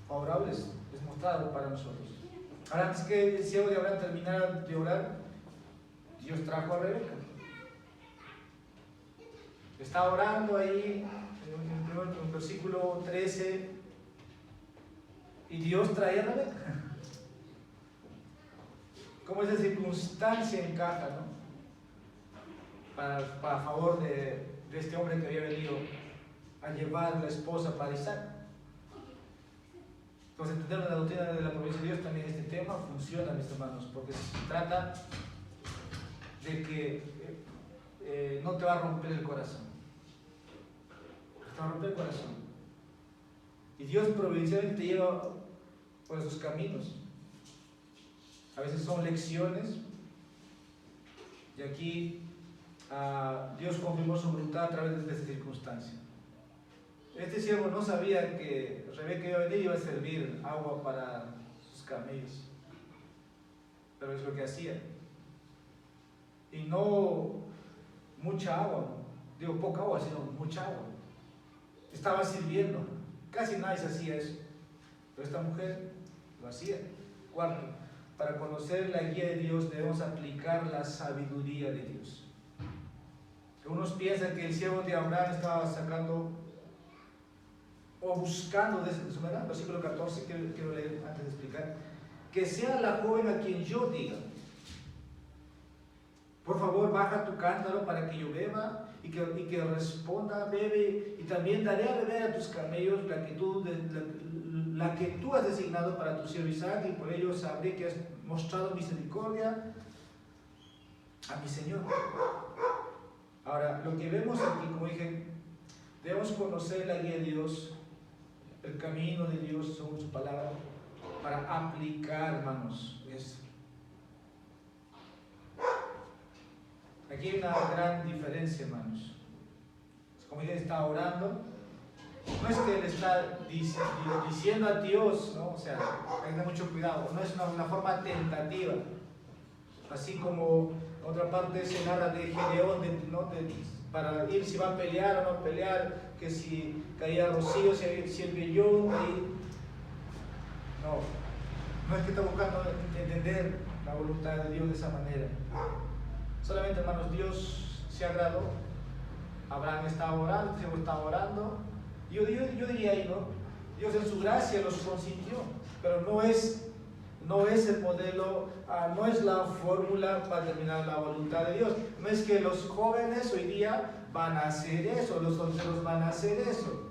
S1: favorables, es mostrado para nosotros. Ahora, antes que el siervo de Abraham terminara de orar, Dios trajo a Rebeca. Está orando ahí en el versículo 13 y Dios trae a Rebeca. ¿Cómo esa circunstancia encaja, ¿no? Para favor de este hombre que había venido a llevar la esposa para Isaac. Entonces, entender la doctrina de la providencia de Dios, también este tema funciona, mis hermanos, porque se trata de que no te va a romper el corazón. Te va a romper el corazón. Y Dios providencialmente te lleva por esos caminos. A veces son lecciones. Y aquí Dios confirmó su voluntad a través de esta circunstancia. Este siervo no sabía que Rebeca iba a venir y iba a servir agua para sus camellos. Pero es lo que hacía. Y no mucha agua, digo poca agua, sino mucha agua. Estaba sirviendo. Casi nadie se hacía eso. Pero esta mujer lo hacía. Cuarto, para conocer la guía de Dios debemos aplicar la sabiduría de Dios. Unos piensan que el siervo de Abraham estaba sacando o buscando, desde su manera, versículo 14, quiero leer antes de explicar, que sea la joven a quien yo diga, por favor baja tu cántaro para que yo beba, y que responda, bebe, y también daré a beber a tus camellos la que tú has designado para tu siervo Isaac, y por ello sabré que has mostrado misericordia a mi Señor. Ahora, lo que vemos aquí, como dije, debemos conocer la guía de Dios, el camino de Dios según su palabra, para aplicar, hermanos, eso. Aquí hay una gran diferencia, hermanos. Como dije, está orando. No es que él está diciendo a Dios, ¿no? O sea, tenga mucho cuidado. No es una forma tentativa. Así como otra parte se narra de Gedeón, para ir si va a pelear o no pelear, que si caía rocío, si el vellón, ahí. No es que está buscando entender la voluntad de Dios de esa manera. Solamente, hermanos, Dios se agradó. Abraham estaba orando, el Señor estaba orando. Yo diría ahí, ¿no? Dios en su gracia los consintió, pero no es el modelo, no es la fórmula para determinar la voluntad de Dios. No es que los jóvenes hoy día van a hacer eso, los solteros van a hacer eso.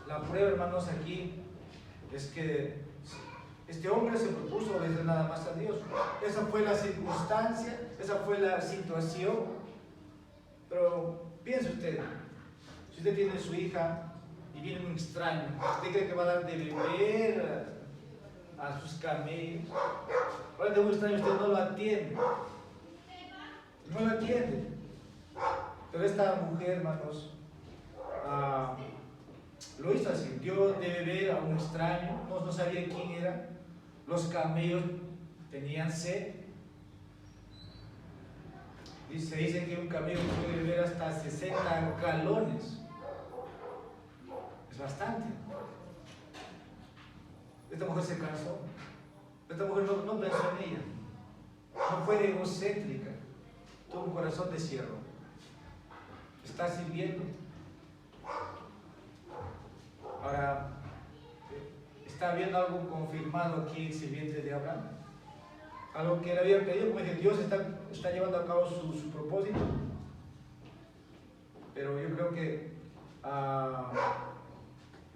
S1: La prueba, hermanos, aquí es que este hombre se propuso obedecer nada más a Dios. Esa fue la circunstancia, esa fue la situación. Pero piense usted, si usted tiene su hija y viene un extraño, ¿usted cree que va a dar de beber a sus camellos? Ahora de un extraño usted no lo atiende. No lo atiende. Pero esta mujer, hermanos, lo hizo así. Dio de beber a un extraño, no sabía quién era. Los camellos tenían sed. Y se dice que un camello puede beber hasta 60 galones. Es bastante. Esta mujer se cansó. Esta mujer no pensó en ella. No fue egocéntrica. Tuvo un corazón de siervo. Está sirviendo. Ahora, está viendo algo confirmado aquí en sirviente de Abraham. Algo que él había pedido, como dije, Dios está llevando a cabo su propósito. Pero yo creo que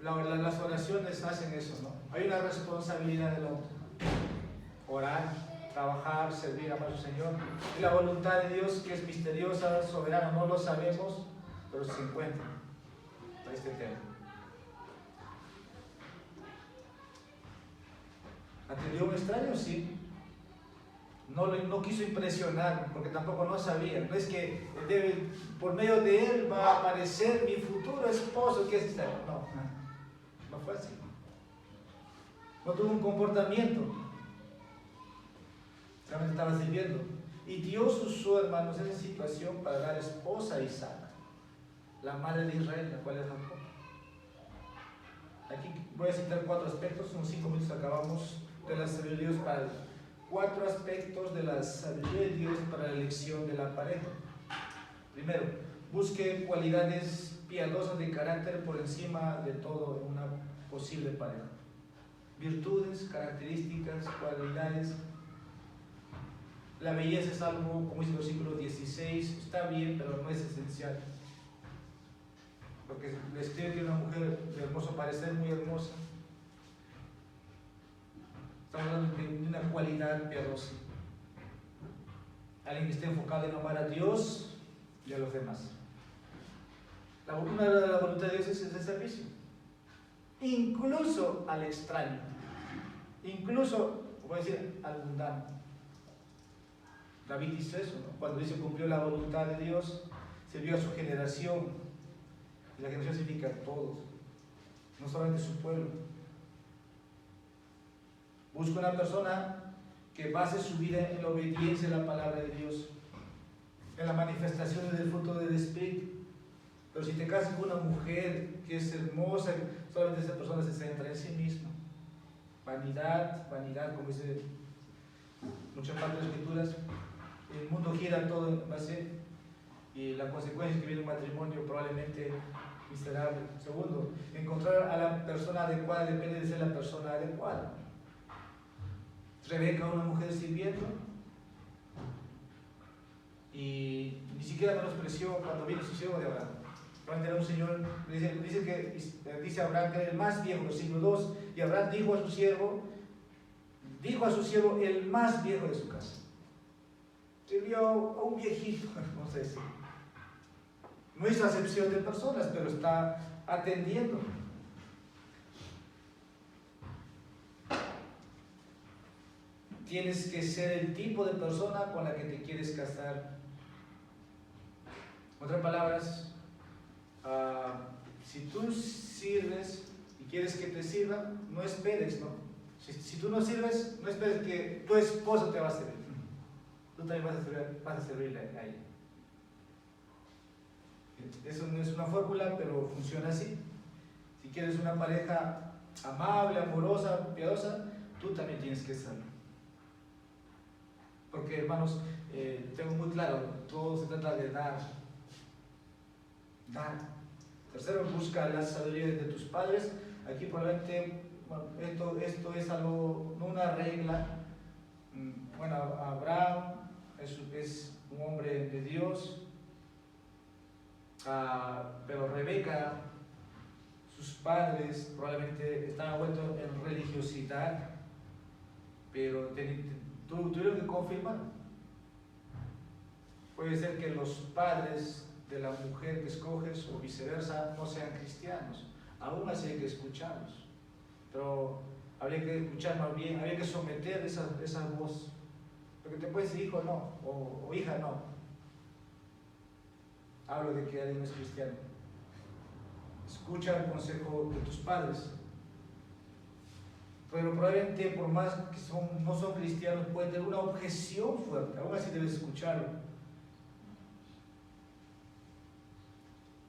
S1: las oraciones hacen eso, ¿no? Hay una responsabilidad del hombre. Orar, trabajar, servir, amar a su Señor. Y la voluntad de Dios, que es misteriosa, soberana, no lo sabemos, pero se encuentra a este tema. ¿Atendió un extraño? Sí. No quiso impresionar, porque tampoco no sabía. No es que por medio de él va a aparecer mi futuro esposo, que es extraño. No fue así. No tuvo un comportamiento. Solamente estaba sirviendo. Y Dios usó, hermanos, esa situación para dar esposa a Isaac, la madre de Israel, la cual es Jacob. Aquí voy a citar 4 aspectos, unos 5 minutos acabamos de la sabiduría de Dios para 4 aspectos de la sabiduría de Dios para la elección de la pareja. Primero, busque cualidades piadosas de carácter por encima de todo en una posible pareja. Virtudes, características, cualidades. La belleza es algo, como dice el versículo 16, está bien, pero no es esencial. porque le escribe una mujer de hermoso parecer, muy hermosa. Estamos hablando de una cualidad piadosa. Alguien que esté enfocado en amar a Dios y a los demás. Una de las voluntades de Dios es el servicio. Incluso al extraño. Incluso, como decir, al mundano. David dice eso, ¿no? Cuando dice cumplió la voluntad de Dios, sirvió a su generación. Y la generación significa a todos, no solamente su pueblo. Busca una persona que base su vida en la obediencia a la palabra de Dios, en la manifestación del fruto del Espíritu. Pero si te casas con una mujer que es hermosa, solamente esa persona se centra en sí misma. Vanidad, vanidad, como dice muchas partes de las Escrituras. El mundo gira todo en base y la consecuencia es que viene un matrimonio probablemente miserable. Segundo, encontrar a la persona adecuada depende de ser la persona adecuada. Rebeca, una mujer sirviendo, y ni siquiera menospreció cuando vino su siervo de Abraham. Probablemente era un señor, dice Abraham que era el más viejo, versículo 2, y Abraham dijo a su siervo el más viejo de su casa. Sirvió a un viejito, vamos a decir. No hizo acepción de personas, pero está atendiendo. Tienes que ser el tipo de persona con la que te quieres casar. En otras palabras, si tú sirves y quieres que te sirvan, no esperes, ¿no? Si tú no sirves, no esperes que tu esposo te va a servir. Tú también vas a servirle a ella. Eso no es una fórmula, pero funciona así. Si quieres una pareja amable, amorosa, piadosa, tú también tienes que serlo. Porque, hermanos, tengo muy claro, todo se trata de dar. Dar. Tercero, busca la sabiduría de tus padres. Aquí probablemente, bueno, esto es algo, no una regla. Bueno, Abraham es un hombre de Dios, pero Rebeca, sus padres probablemente estaban envueltos en religiosidad, pero tuvieron que confirmar. Puede ser que los padres de la mujer que escoges o viceversa no sean cristianos, aún así hay que escucharlos, pero habría que escuchar más bien, habría que someter esa voz, porque te puedes decir hijo no, o hija no. Hablo de que alguien no es cristiano. Escucha el consejo de tus padres. Pero probablemente por más que no son cristianos, pueden tener una objeción fuerte, aún así debes escucharlo.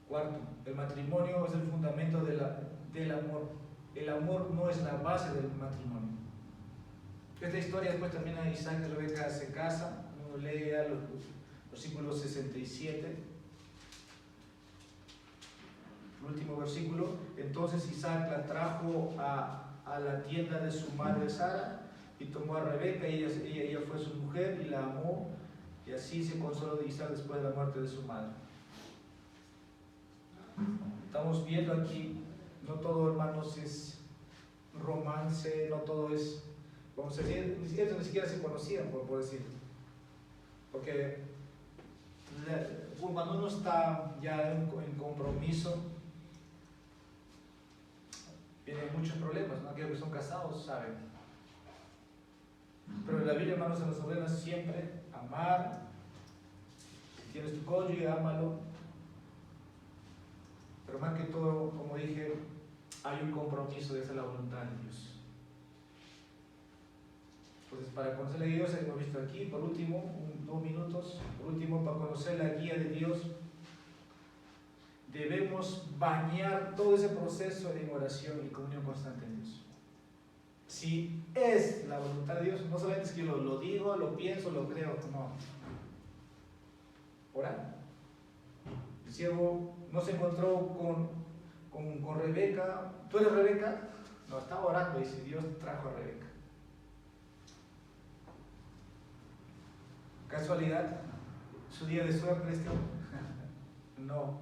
S1: Cuarto, el matrimonio es el fundamento del amor. El amor no es la base del matrimonio. Esta historia después también a Isaac y Rebeca se casan. Uno lee ya los versículos 67. El último versículo. Entonces Isaac la trajo a la tienda de su madre Sara y tomó a Rebeca, y ella fue su mujer y la amó, y así se consoló de Isaac después de la muerte de su madre. Estamos viendo aquí, no todo, hermanos, es romance, no todo es, vamos a decir, ni siquiera se conocían, por decir, porque cuando uno está ya en compromiso, vienen muchos problemas, ¿no? Aquellos que son casados saben. Pero en la Biblia, hermanos, se nos ordena siempre amar. Si tienes tu cónyuge, ámalo. Pero más que todo, como dije, hay un compromiso de hacer la voluntad de Dios. Entonces, para conocer la Dios, hemos visto aquí, por último, 2 minutos, por último, para conocer la guía de Dios, debemos bañar todo ese proceso en oración y comunión constante en Dios. Si es la voluntad de Dios, no solamente es que lo digo, lo pienso, lo creo, no. Orar. El siervo no se encontró con Rebeca. ¿Tú eres Rebeca? No, estaba orando y dice, Dios trajo a Rebeca. ¿Casualidad? ¿Su día de suerte este hombre? No.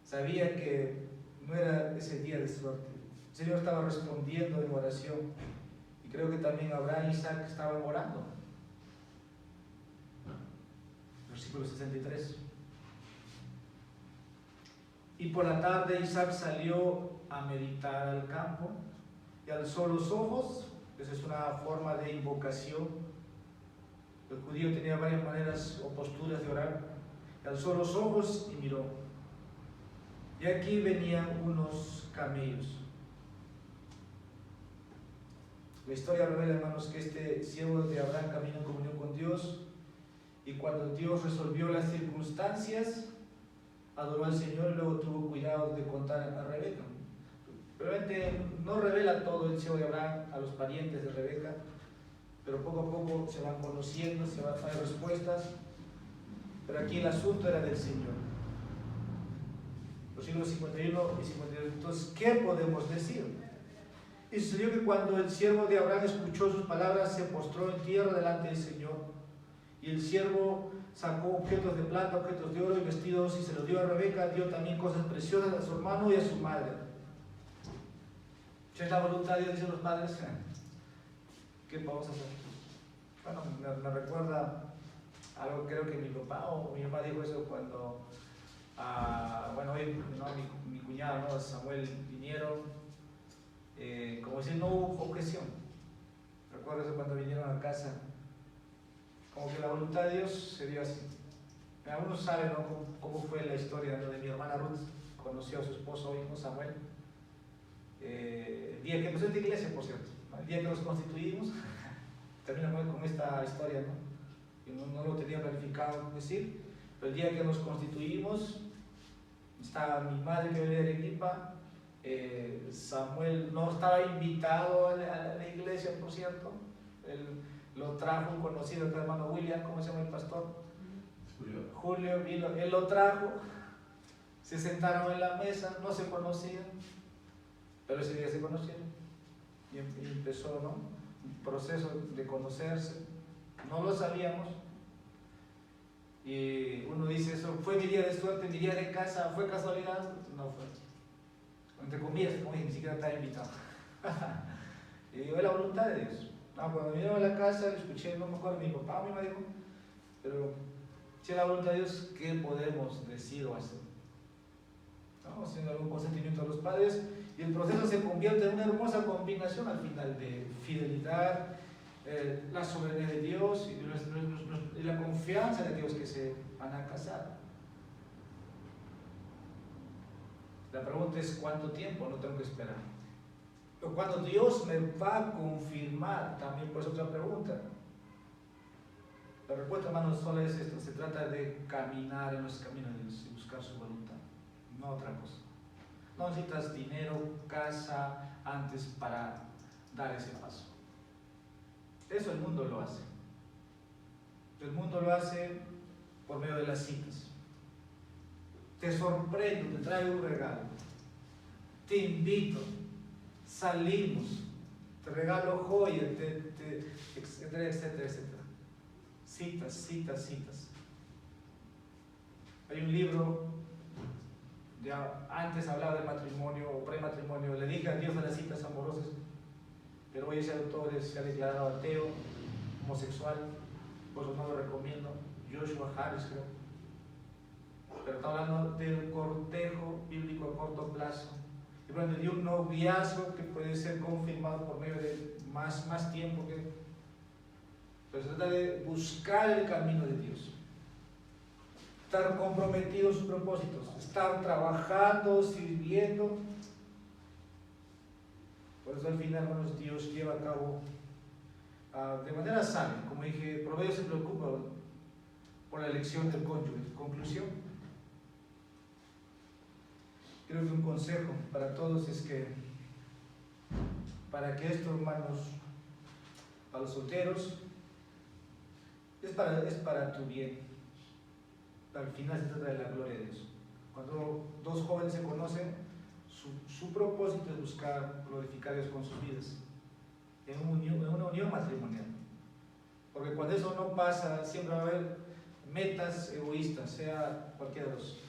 S1: sabía que no era ese día de suerte. El Señor estaba respondiendo en oración. Y creo que también Abraham y Isaac estaban orando. Versículo 63. Y por la tarde Isaac salió a meditar al campo y alzó los ojos. Esa es una forma de invocación. El judío tenía varias maneras o posturas de orar. Alzó los ojos y miró. Y aquí venían unos camellos. La historia revela, hermanos, que este siervo de Abraham caminó en comunión con Dios, y cuando Dios resolvió las circunstancias, adoró al Señor y luego tuvo cuidado de contar a Rebeca. Realmente no revela todo el siervo de Abraham a los parientes de Rebeca, pero poco a poco se van conociendo, se van a dar respuestas. Pero aquí el asunto era del Señor. Los siglos 51 y 52. Entonces, ¿qué podemos decir? Y sucedió que cuando el siervo de Abraham escuchó sus palabras, se postró en tierra delante del Señor. Y el siervo sacó objetos de plata, objetos de oro y vestidos, y se los dio a Rebeca. Dio también cosas preciosas a su hermano y a su madre. ¿Qué es la voluntad de Dios, dicen los padres? ¿Qué vamos a hacer? Bueno, me recuerda algo, creo que mi papá o mi mamá dijo eso cuando, hoy mi cuñado, ¿no? Samuel, vinieron, como decir, no hubo objeción. Recuerdo eso cuando vinieron a casa, como que la voluntad de Dios se dio así. Algunos saben, ¿no?, cómo fue la historia, ¿no?, de mi hermana Ruth. Conoció a su esposo hijo Samuel, el día que empezó esta iglesia, por cierto, ¿no? El día que nos constituimos, termina con esta historia, ¿no? No lo tenía planificado decir, pero el día que nos constituimos, estaba mi madre que venía de Arequipa, Samuel no estaba invitado a la iglesia, por cierto. Él lo trajo un conocido, el hermano William, ¿cómo se llama el pastor? Julio vino, él lo trajo, se sentaron en la mesa, no se conocían, pero ese día se conocieron y empezó, ¿no?, un proceso de conocerse. No lo sabíamos. Y uno dice, eso fue mi día de suerte, mi día de casa, ¿fue casualidad? No fue. Entre comillas, como dije, ni siquiera estaba invitado. Y digo, es la voluntad de Dios. Cuando vinieron a la casa, escuché, no me acuerdo, mi papá me dijo, pero si es la voluntad de Dios, ¿qué podemos decir o hacer? Estamos haciendo algún consentimiento a los padres, y el proceso se convierte en una hermosa combinación al final de fidelidad, la soberanía de Dios y la confianza de Dios que se van a casar. La pregunta es, ¿cuánto tiempo? No tengo que esperar. Pero cuando Dios me va a confirmar, también pues otra pregunta. La respuesta, hermanos, solo es esto: se trata de caminar en los caminos de Dios y buscar su voluntad, no otra cosa. No necesitas dinero, casa antes para dar ese paso. Eso el mundo lo hace. El mundo lo hace por medio de las citas. Te sorprendo, te traigo un regalo, te invito, salimos, te regalo joyas, etcétera, etcétera, etcétera. Citas, citas, citas. Hay un libro, ya antes hablaba de matrimonio o prematrimonio, le dije adiós a las citas amorosas, pero hoy ese autor se ha declarado ateo, homosexual, por eso no lo recomiendo. Joshua Harris, creo. Pero está hablando del cortejo bíblico a corto plazo, y bueno, de un noviazgo que puede ser confirmado por medio de más tiempo pero se trata de buscar el camino de Dios, estar comprometido en sus propósitos, estar trabajando, sirviendo. Por eso al final, hermanos, Dios lleva a cabo de manera sabia. Como dije, Proverbios se preocupa por la elección del cónyuge. Conclusión, creo que un consejo para todos es que, para que esto, hermanos, para los solteros, es para tu bien. Al final se trata de la gloria de Dios. Cuando dos jóvenes se conocen, su propósito es buscar glorificar a Dios con sus vidas, en una unión matrimonial. Porque cuando eso no pasa, siempre va a haber metas egoístas, sea cualquiera de los.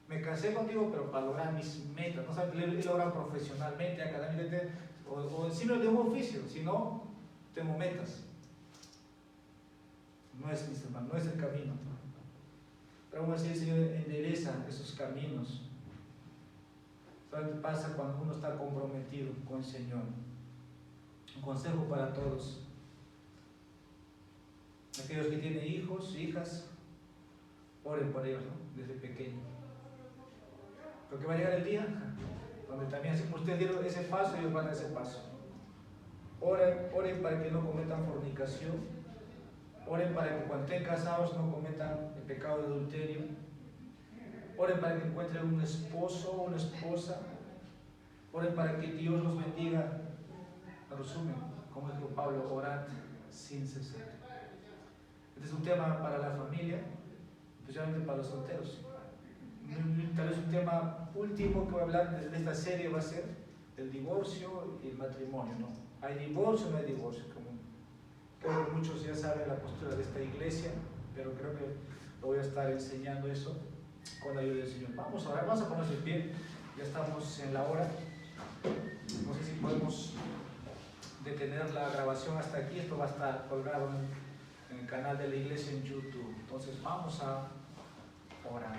S1: Me casé contigo, pero para lograr mis metas. No sabes que lograr profesionalmente, académicamente, o encima de un oficio, sino tengo metas. No es, mis hermanos, no es el camino. Pero aún así el Señor endereza esos caminos. ¿Sabes qué pasa cuando uno está comprometido con el Señor? Un consejo para todos. Aquellos que tienen hijos, hijas, oren por ellos, ¿no? Desde pequeño. Porque va a llegar el día donde también, si ustedes dieron ese paso, ellos van a ese paso. Oren para que no cometan fornicación. Oren para que cuando estén casados no cometan el pecado de adulterio. Oren para que encuentren un esposo o una esposa. Oren para que Dios los bendiga. En resumen, como dijo Pablo, orad sin cesar. Este es un tema para la familia, especialmente para los solteros. Tal vez un tema último que voy a hablar de esta serie va a ser el divorcio y el matrimonio, ¿no? ¿Hay divorcio o no hay divorcio? Creo que muchos ya saben la postura de esta iglesia, pero creo que lo voy a estar enseñando eso con la ayuda del Señor. Vamos a orar, vamos a ponernos de pie, ya estamos en la hora. No sé si podemos detener la grabación hasta aquí, esto va a estar colgado en el canal de la iglesia en YouTube. Entonces vamos a orar.